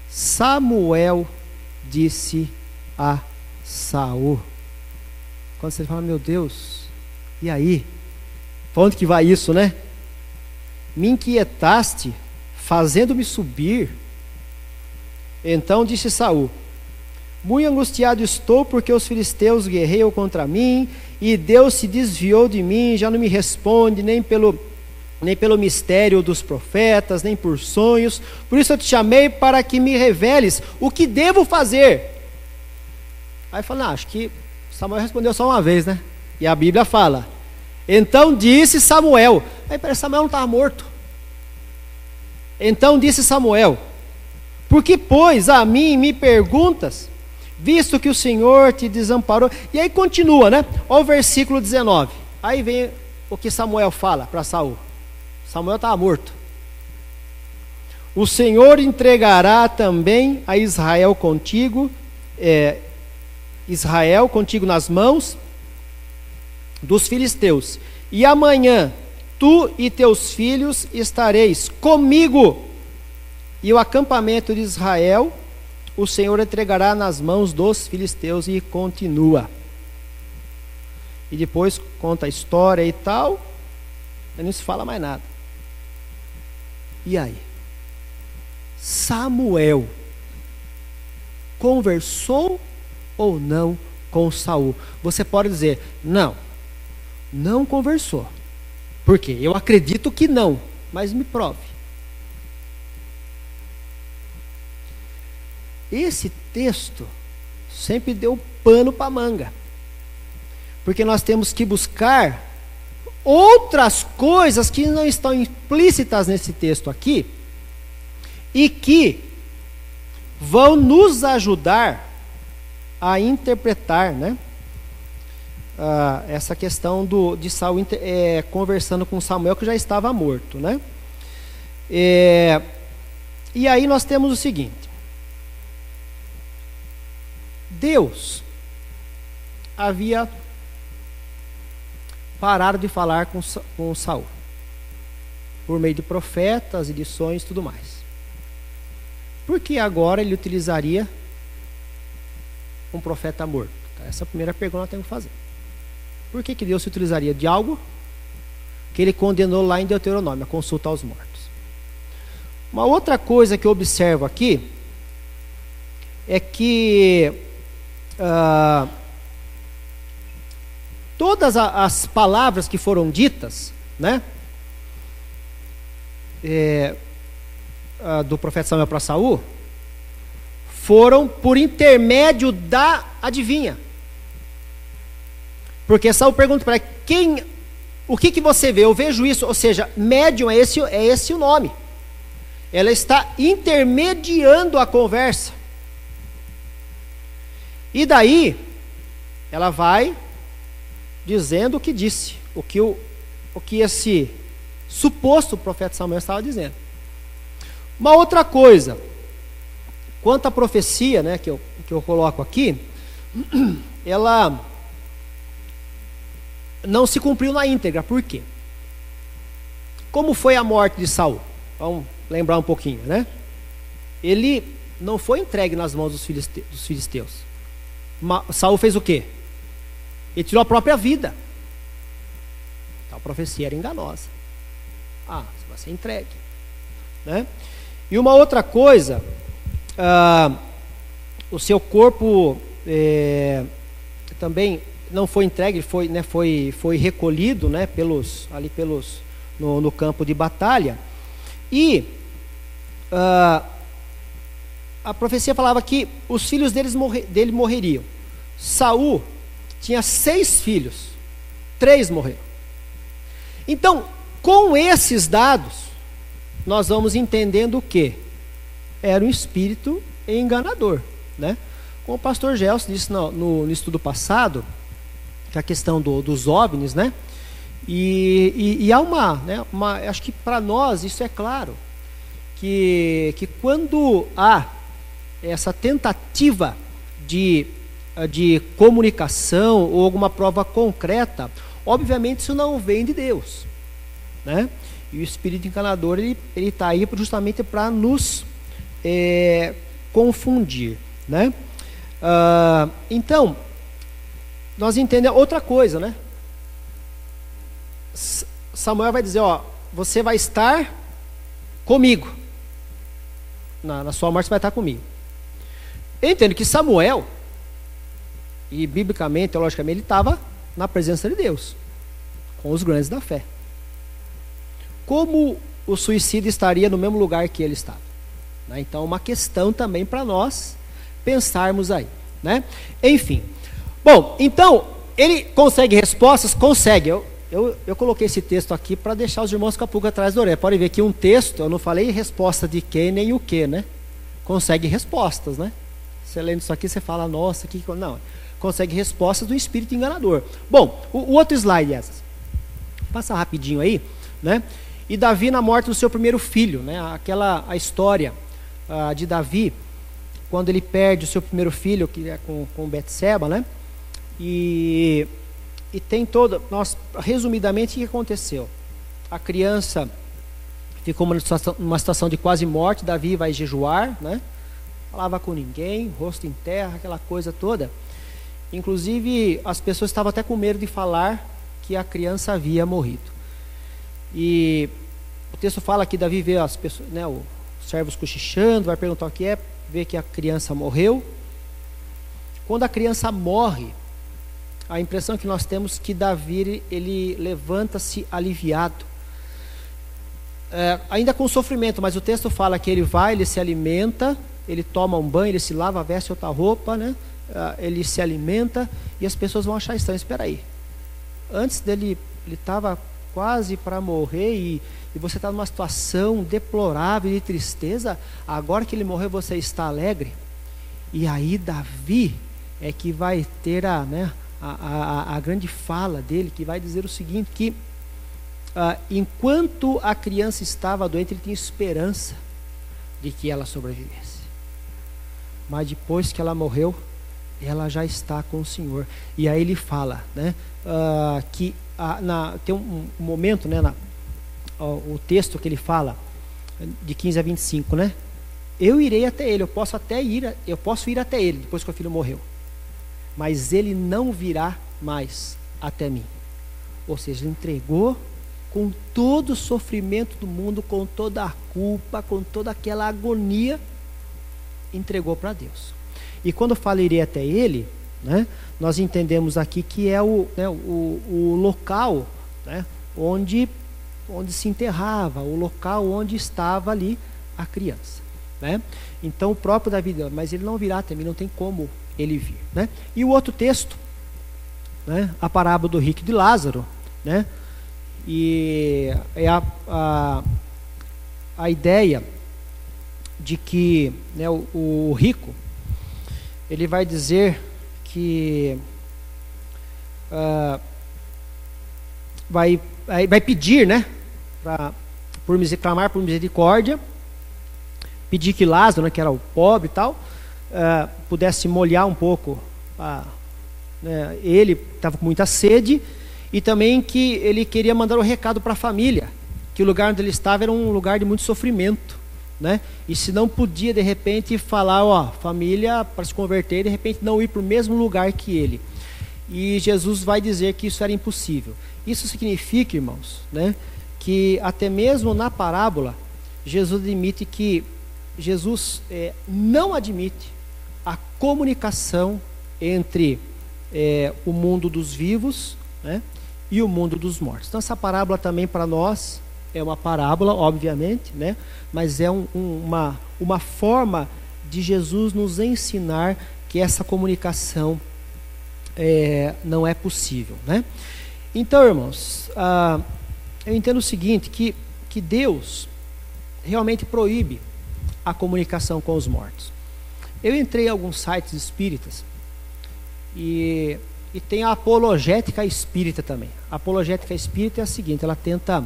A: Samuel disse a Saul. Quando você fala: meu Deus, e aí? Para onde que vai isso, né? Me inquietaste, fazendo-me subir. Então disse Saul: muito angustiado estou, porque os filisteus guerreiam contra mim, e Deus se desviou de mim, já não me responde, nem pelo mistério dos profetas, nem por sonhos. Por isso eu te chamei, para que me reveles o que devo fazer. Aí fala: acho que Samuel respondeu só uma vez, né? E a Bíblia fala: então disse Samuel. Aí parece que Samuel não estava morto. Então disse Samuel: por que, pois, a mim me perguntas, visto que o Senhor te desamparou? E aí continua, né? Olha o versículo 19. Aí vem o que Samuel fala para Saul. Samuel estava morto. O Senhor entregará também a Israel contigo nas mãos dos filisteus. E amanhã tu e teus filhos estareis comigo, e o acampamento de Israel o Senhor entregará nas mãos dos filisteus. E continua. E depois conta a história e tal, e não se fala mais nada. E aí? Samuel conversou ou não com Saul? Você pode dizer, não conversou. Por quê? Eu acredito que não, mas me prove. Esse texto sempre deu pano para manga, porque nós temos que buscar outras coisas que não estão implícitas nesse texto aqui e que vão nos ajudar a interpretar, né, essa questão de Saul conversando com Samuel, que já estava morto, né? E aí nós temos o seguinte: Deus havia parado de falar com Saul por meio de profetas e de sonhos e tudo mais. Por que agora ele utilizaria um profeta morto? Essa é a primeira pergunta que nós temos que fazer. Por que Deus se utilizaria de algo que ele condenou lá em Deuteronômio, a consulta aos mortos? Uma outra coisa que eu observo aqui é que todas as palavras que foram ditas, né, do profeta Samuel para Saul, foram por intermédio da adivinha. Porque Saul pergunta para ele, o que você vê? Eu vejo isso, ou seja, médium é esse o nome. Ela está intermediando a conversa. E daí, ela vai dizendo o que disse, o que esse suposto profeta Samuel estava dizendo. Uma outra coisa, quanto à profecia, né, que eu coloco aqui, ela não se cumpriu na íntegra. Por quê? Como foi a morte de Saul? Vamos lembrar um pouquinho, né? Ele não foi entregue nas mãos dos filisteus. Saul fez o quê? Ele tirou a própria vida. Então a profecia era enganosa. Você vai ser entregue, né? E uma outra coisa, o seu corpo também não foi entregue, foi recolhido, né, no campo de batalha. E a profecia falava que os filhos dele morreriam. Saul tinha 6 filhos, 3 morreram. Então, com esses dados, nós vamos entendendo o que? Era um espírito enganador, né? Como o pastor Gelson disse no estudo passado, que é a questão dos OVNIs, né? E há acho que para nós isso é claro, que quando há essa tentativa de comunicação ou alguma prova concreta, obviamente isso não vem de Deus, né? E o espírito enganador ele está aí justamente para nos confundir, né? Então nós entendemos outra coisa, né? Samuel vai dizer, você vai estar comigo, na sua morte você vai estar comigo. Eu entendo que Samuel, e biblicamente, teologicamente, ele estava na presença de Deus, com os grandes da fé. Como o suicida estaria no mesmo lugar que ele estava, né? Então, uma questão também para nós pensarmos aí, né? Enfim, bom, então, ele consegue respostas? Consegue. Eu coloquei esse texto aqui para deixar os irmãos com a pulga atrás da orelha. Pode ver que um texto, eu não falei resposta de quem nem o que, né? Consegue respostas, né? Você lendo isso aqui, você fala, nossa, não. Consegue respostas do espírito enganador. Bom, o outro slide, passa rapidinho aí, né? E Davi na morte do seu primeiro filho, né? A história de Davi, quando ele perde o seu primeiro filho, que é com Betseba, né? E tem resumidamente, o que aconteceu? A criança ficou numa situação de quase morte. Davi vai jejuar, né? Falava com ninguém, rosto em terra, aquela coisa toda. Inclusive, as pessoas estavam até com medo de falar que a criança havia morrido. E o texto fala que Davi vê as pessoas, né, os servos cochichando, vai perguntar o que é, vê que a criança morreu, quando a criança morre, a impressão que nós temos que Davi, ele levanta-se aliviado, ainda com sofrimento, mas o texto fala que ele vai, ele se alimenta, ele toma um banho, ele se lava, veste outra roupa, né? Ele se alimenta, e as pessoas vão achar estranho. Espera aí, antes dele, ele estava quase para morrer, e você está numa situação deplorável de tristeza, agora que ele morreu você está alegre? E aí Davi é que vai ter a grande fala dele, que vai dizer o seguinte, que enquanto a criança estava doente, ele tinha esperança de que ela sobrevivesse, mas depois que ela morreu, ela já está com o Senhor. E aí ele fala, né, que tem um momento, né, o texto que ele fala, de 15 a 25, né, eu irei até ele, eu posso ir até ele, depois que o filho morreu, mas ele não virá mais até mim. Ou seja, ele entregou com todo o sofrimento do mundo, com toda a culpa, com toda aquela agonia, entregou para Deus. E quando fala irei até ele, né, nós entendemos aqui que é o local, né, onde se enterrava, o local onde estava ali a criança, né? Então o próprio Davi, mas ele não virá até mim, não tem como ele vir, né? E o outro texto, né, a parábola do rico e de Lázaro, né, e é a ideia de que, né, o rico, ele vai dizer que vai pedir, né, clamar por misericórdia, pedir que Lázaro, né, que era o pobre e tal, pudesse molhar um pouco, né, ele estava com muita sede, e também que ele queria mandar um recado para a família, que o lugar onde ele estava era um lugar de muito sofrimento, né? E se não podia de repente falar, família, para se converter, de repente não ir para o mesmo lugar que ele. E Jesus vai dizer que isso era impossível. Isso significa, irmãos, né, que até mesmo na parábola, Jesus admite que Jesus não admite a comunicação entre o mundo dos vivos, né, e o mundo dos mortos. Então essa parábola também para nós é uma parábola, obviamente, né, mas é uma forma de Jesus nos ensinar que essa comunicação não é possível, né? Então, irmãos, eu entendo o seguinte, que Deus realmente proíbe a comunicação com os mortos. Eu entrei em alguns sites espíritas e tem a apologética espírita também. A apologética espírita é a seguinte, ela tenta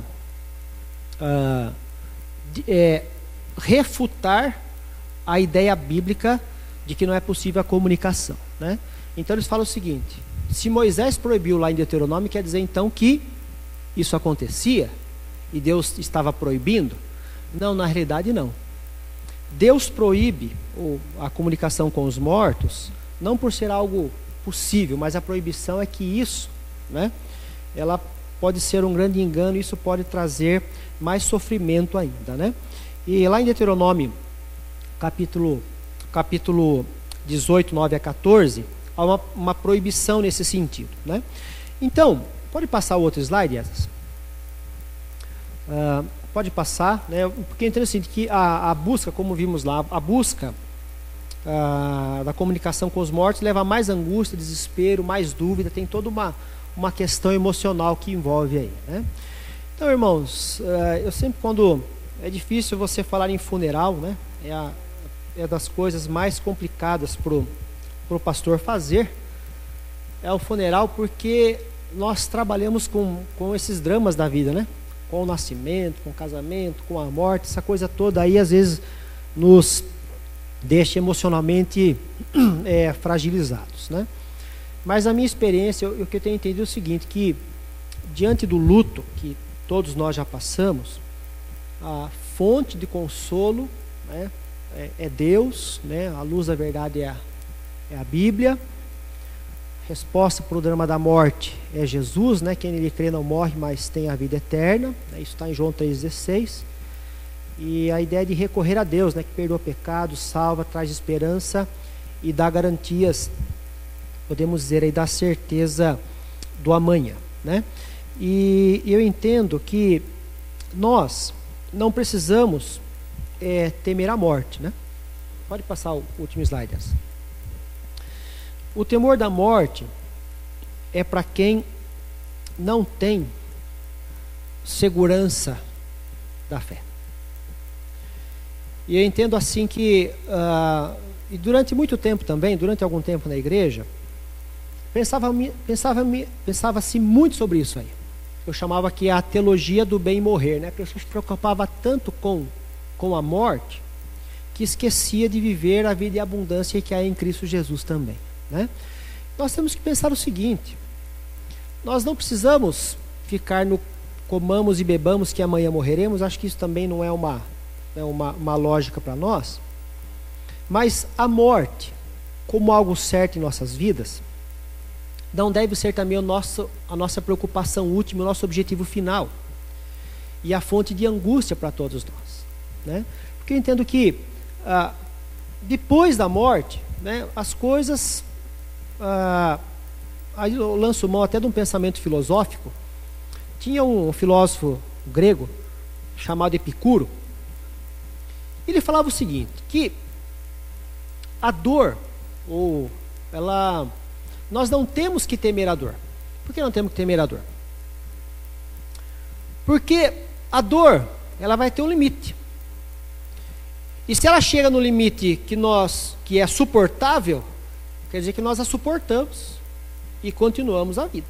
A: refutar a ideia bíblica de que não é possível a comunicação, né? Então eles falam o seguinte, se Moisés proibiu lá em Deuteronômio, quer dizer então que isso acontecia e Deus estava proibindo? Não, na realidade não. Deus proíbe a comunicação com os mortos não por ser algo possível, mas a proibição é que isso, né, ela pode ser um grande engano, e isso pode trazer mais sofrimento ainda, né? E lá em Deuteronômio, capítulo 18, 9 a 14, há uma proibição nesse sentido, né? Então, pode passar o outro slide, essas? Pode passar, né? Porque é interessante que a busca, como vimos lá, a busca da comunicação com os mortos leva a mais angústia, desespero, mais dúvida, tem toda uma questão emocional que envolve aí, né? Então, irmãos, eu sempre, quando é difícil você falar em funeral, né, é das coisas mais complicadas pro pastor fazer, é o funeral, porque nós trabalhamos com esses dramas da vida, né, com o nascimento, com o casamento, com a morte, essa coisa toda aí às vezes nos deixa emocionalmente fragilizados, né? Mas a minha experiência, o que eu tenho entendido é o seguinte, que diante do luto que todos nós já passamos, a fonte de consolo, né, é Deus, né? A luz da verdade é a Bíblia. A resposta para o drama da morte é Jesus, né? Quem nele crê não morre, mas tem a vida eterna, né? Isso está em João 3,16. E a ideia de recorrer a Deus, né, que perdoa pecados, salva, traz esperança e dá garantias podemos dizer aí, da certeza do amanhã, né? E eu entendo que nós não precisamos temer a morte, né? Pode passar o último slide. O temor da morte é para quem não tem segurança da fé. E eu entendo assim que, e durante muito tempo também, durante algum tempo na igreja, pensava-se muito sobre isso aí. Eu chamava que a teologia do bem morrer, né? A pessoa se preocupava tanto com a morte, que esquecia de viver a vida e a abundância que há em Cristo Jesus também, né? Nós temos que pensar o seguinte: nós não precisamos ficar no comamos e bebamos que amanhã morreremos. Acho que isso também não é uma lógica para nós. Mas a morte, como algo certo em nossas vidas, não deve ser também a nossa preocupação última, o nosso objetivo final e a fonte de angústia para todos nós, né? Porque eu entendo que depois da morte, né, as coisas, aí eu lanço mão até de um pensamento filosófico. Tinha um filósofo grego chamado Epicuro. Ele falava o seguinte, que a dor, nós não temos que temer a dor. Por que não temos que temer a dor? Porque a dor, ela vai ter um limite. E se ela chega no limite que é suportável, quer dizer que nós a suportamos e continuamos a vida.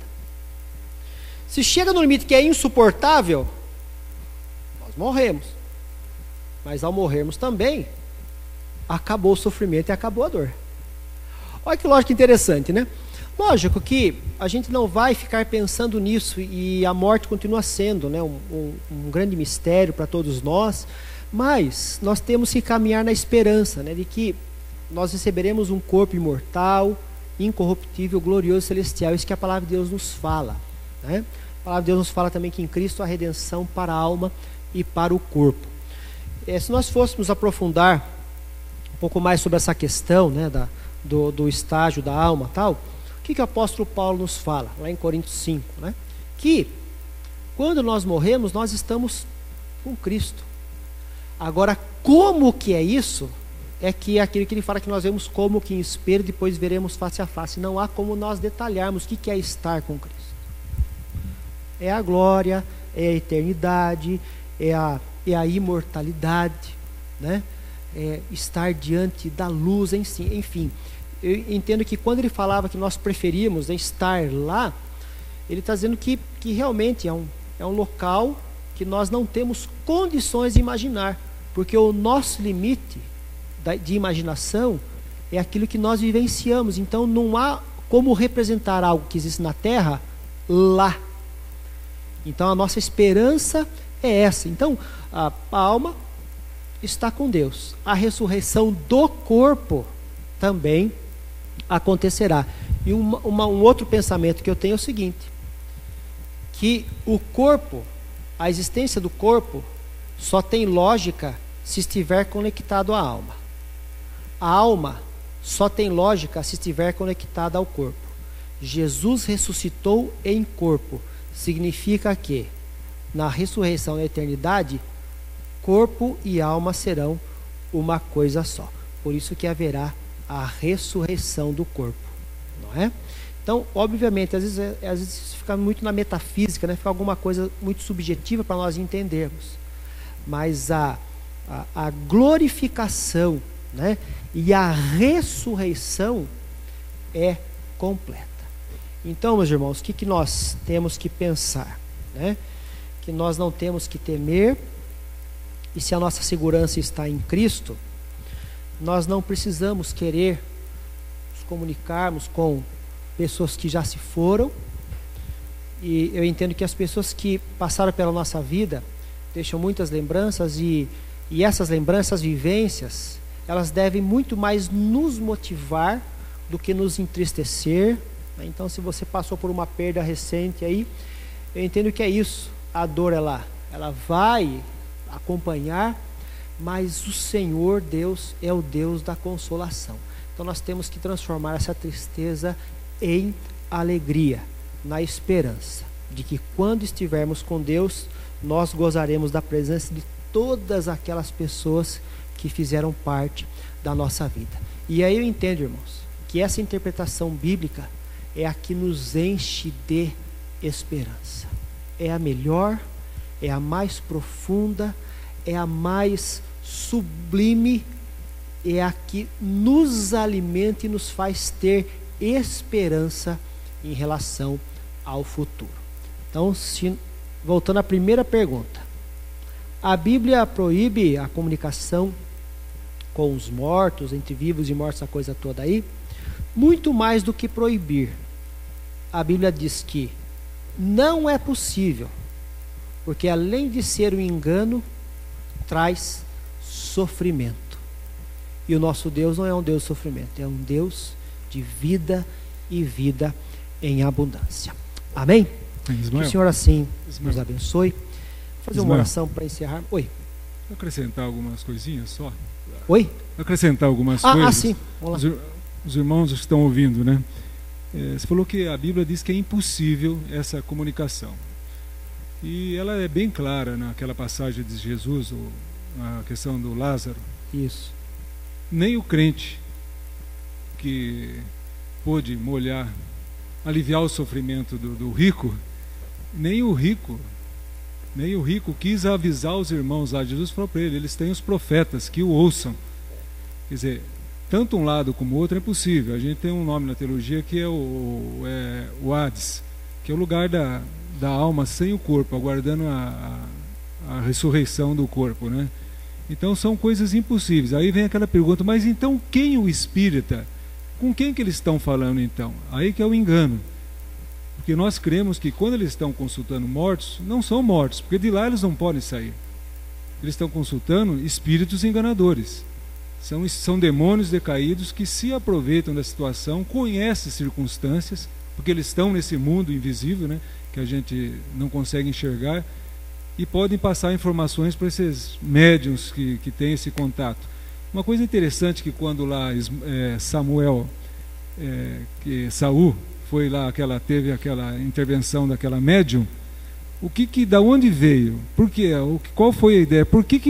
A: Se chega no limite que é insuportável, nós morremos. Mas ao morrermos também, acabou o sofrimento e acabou a dor. Olha que lógica interessante, né? Lógico que a gente não vai ficar pensando nisso, e a morte continua sendo, né, um grande mistério para todos nós, mas nós temos que caminhar na esperança, né, de que nós receberemos um corpo imortal, incorruptível, glorioso, celestial. Isso que a palavra de Deus nos fala, né? A palavra de Deus nos fala também que em Cristo há redenção para a alma e para o corpo. Se nós fôssemos aprofundar um pouco mais sobre essa questão, né, do estágio da alma, tal, o que o apóstolo Paulo nos fala lá em Coríntios 5, né? Que quando nós morremos, nós estamos com Cristo. Agora, como que é isso? É aquilo que ele fala, que nós vemos como que em espelho, depois veremos face a face. Não há como nós detalharmos o que é estar com Cristo. É a glória, é a eternidade, é a imortalidade, né? É estar diante da luz em si. Enfim, eu entendo que quando ele falava que nós preferíamos, né, estar lá, ele está dizendo que realmente é um local que nós não temos condições de imaginar, porque o nosso limite de imaginação é aquilo que nós vivenciamos. Então não há como representar algo que existe na terra lá. Então a nossa esperança é essa. Então a alma está com Deus. A ressurreição do corpo também acontecerá. E um outro pensamento que eu tenho é o seguinte: que o corpo, a existência do corpo, só tem lógica se estiver conectado à alma. A alma só tem lógica se estiver conectada ao corpo. Jesus ressuscitou em corpo. Significa que na ressurreição, na eternidade, corpo e alma serão uma coisa só. Por isso que haverá a ressurreição do corpo, não é? Então, obviamente, às vezes fica muito na metafísica, né? Fica alguma coisa muito subjetiva para nós entendermos. Mas a glorificação, né, e a ressurreição é completa. Então, meus irmãos, o que nós temos que pensar, né? Que nós não temos que temer, e se a nossa segurança está em Cristo, nós não precisamos querer nos comunicarmos com pessoas que já se foram. E eu entendo que as pessoas que passaram pela nossa vida deixam muitas lembranças, e essas lembranças, vivências, elas devem muito mais nos motivar do que nos entristecer, né? Então, se você passou por uma perda recente aí, eu entendo que é isso. A dor, ela vai acompanhar, mas o Senhor Deus é o Deus da consolação. Então nós temos que transformar essa tristeza em alegria, na esperança de que quando estivermos com Deus, nós gozaremos da presença de todas aquelas pessoas que fizeram parte da nossa vida. E aí eu entendo, irmãos, que essa interpretação bíblica é a que nos enche de esperança. É a melhor, é a mais profunda, é a mais sublime, é a que nos alimenta e nos faz ter esperança em relação ao futuro. Então, voltando à primeira pergunta, a Bíblia proíbe a comunicação com os mortos, entre vivos e mortos, essa coisa toda aí? Muito mais do que proibir. A Bíblia diz que não é possível, porque além de ser um engano, traz sofrimento. E o nosso Deus não é um Deus de sofrimento, é um Deus de vida e vida em abundância. Amém? Que o Senhor assim nos abençoe. Vou fazer uma oração para encerrar. Oi.
B: Vou acrescentar algumas coisinhas só.
A: Oi?
B: Vou acrescentar algumas coisas.
A: Sim. Vamos lá.
B: Os irmãos estão ouvindo, né? Você falou que a Bíblia diz que é impossível essa comunicação. E ela é bem clara naquela passagem de Jesus, a questão do Lázaro.
A: Isso.
B: Nem o crente que pôde aliviar o sofrimento do rico, nem o rico quis avisar os irmãos lá. Jesus falou para eles têm os profetas que o ouçam. Quer dizer, tanto um lado como o outro é possível. A gente tem um nome na teologia que é o Hades, que é o lugar da alma sem o corpo, aguardando a ressurreição do corpo, né? Então são coisas impossíveis. Aí vem aquela pergunta, mas então quem o espírita? Com quem que eles estão falando então? Aí que é o engano. Porque nós cremos que quando eles estão consultando mortos, não são mortos, porque de lá eles não podem sair. Eles estão consultando espíritos enganadores. São demônios decaídos que se aproveitam da situação, conhecem circunstâncias, porque eles estão nesse mundo invisível, né, que a gente não consegue enxergar, e podem passar informações para esses médiuns que têm esse contato. Uma coisa interessante que quando lá Saul foi lá, teve aquela intervenção daquela médium, da onde veio? Por quê? Qual foi a ideia? Por que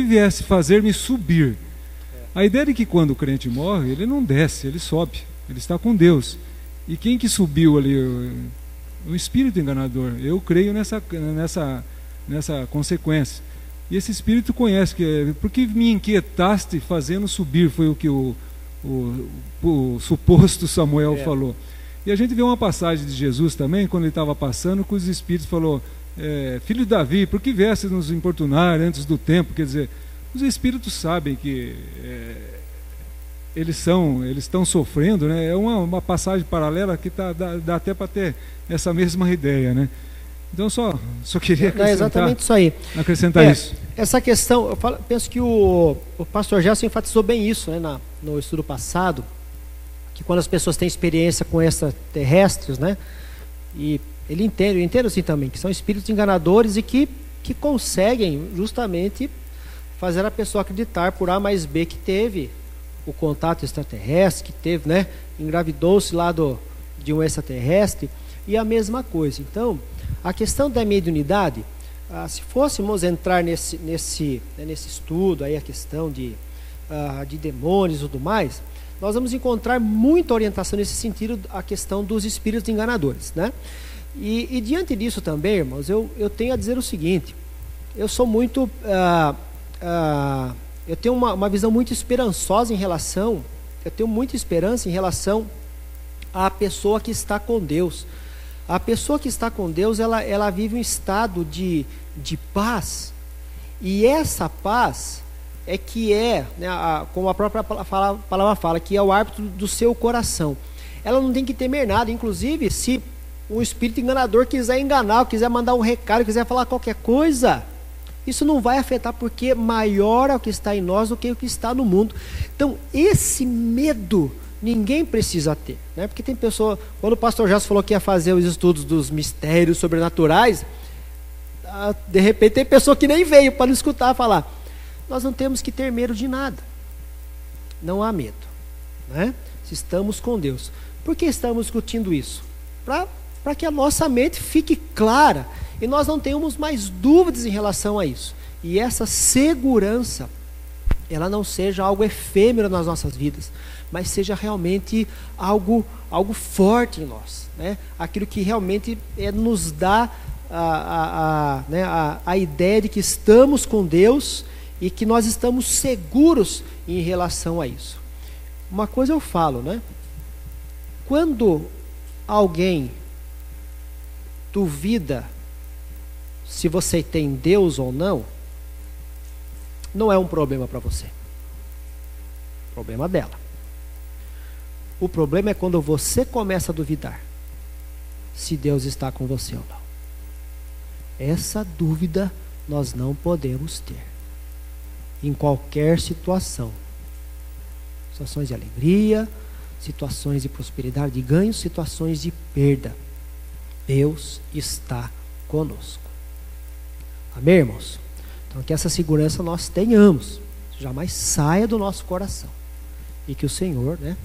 B: viesse fazer-me subir? A ideia de que quando o crente morre, ele não desce, ele sobe, ele está com Deus. E quem que subiu ali? O espírito enganador. Eu creio nessa consequência. E esse espírito conhece porque me inquietaste fazendo subir, foi o que o suposto Samuel falou. E a gente vê uma passagem de Jesus também, quando ele estava passando, que os espíritos falou, filho de Davi, por que viesse nos importunar antes do tempo? Quer dizer, os espíritos sabem que eles estão sofrendo, né? É uma passagem paralela que dá até para ter essa mesma ideia, né? Então só queria acrescentar,
A: exatamente isso aí.
B: Acrescentar isso.
A: Essa questão, penso que o pastor Gerson enfatizou bem isso, né, no estudo passado, que quando as pessoas têm experiência com extraterrestres, né, e eu entendo assim também, que são espíritos enganadores e que conseguem justamente fazer a pessoa acreditar por A mais B que teve o contato extraterrestre, que teve, né, engravidou-se lá de um extraterrestre, e a mesma coisa. Então, a questão da mediunidade, se fôssemos entrar nesse estudo, aí a questão de demônios e tudo mais, nós vamos encontrar muita orientação nesse sentido, a questão dos espíritos enganadores, né? E diante disso também, irmãos, eu tenho a dizer o seguinte, eu sou muito... eu tenho uma visão muito esperançosa eu tenho muita esperança em relação à pessoa que está com Deus. A pessoa que está com Deus, ela vive um estado de paz, e essa paz né, como a própria palavra fala, que é o árbitro do seu coração. Ela não tem que temer nada, inclusive se um espírito enganador quiser enganar, quiser mandar um recado, quiser falar qualquer coisa, isso não vai afetar, porque maior é o que está em nós do que o que está no mundo. Então, esse medo ninguém precisa ter, né? Porque tem pessoa, quando o pastor Jasso falou que ia fazer os estudos dos mistérios sobrenaturais, de repente tem pessoa que nem veio para não escutar falar. Nós não temos que ter medo de nada, não há medo, né? Se estamos com Deus. Por que estamos discutindo isso? Para que a nossa mente fique clara e nós não tenhamos mais dúvidas em relação a isso. E essa segurança, ela não seja algo efêmero nas nossas vidas, mas seja realmente algo forte em nós, né? Aquilo que realmente nos dá a ideia de que estamos com Deus e que nós estamos seguros em relação a isso. Uma coisa eu falo, né? Quando alguém duvida se você tem Deus ou não, não é um problema para você. Problema dela. O problema é quando você começa a duvidar se Deus está com você ou não. Essa dúvida nós não podemos ter em qualquer situação. Situações de alegria, situações de prosperidade, de ganho, situações de perda. Deus está conosco. Amém, irmãos? Então que essa segurança nós tenhamos, jamais saia do nosso coração. E que o Senhor, né,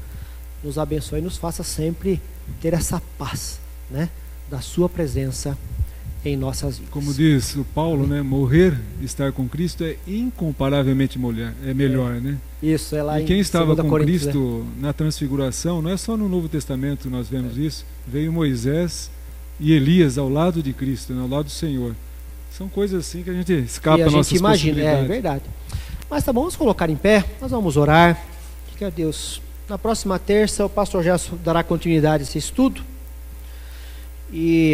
A: nos abençoe e nos faça sempre ter essa paz, né, da sua presença em nossas vidas.
B: Como diz o Paulo, né, morrer, estar com Cristo é incomparavelmente melhor, né?
A: Isso, é lá
B: e quem estava com
A: Coríntios,
B: Cristo, né, na transfiguração, não é só no Novo Testamento nós vemos isso, veio Moisés e Elias ao lado de Cristo, né, ao lado do Senhor. São coisas assim que a gente escapa das nossas possibilidades.
A: É verdade. Mas tá bom, vamos colocar em pé, nós vamos orar. Que Deus. Na próxima terça o pastor Gerson dará continuidade a esse estudo. E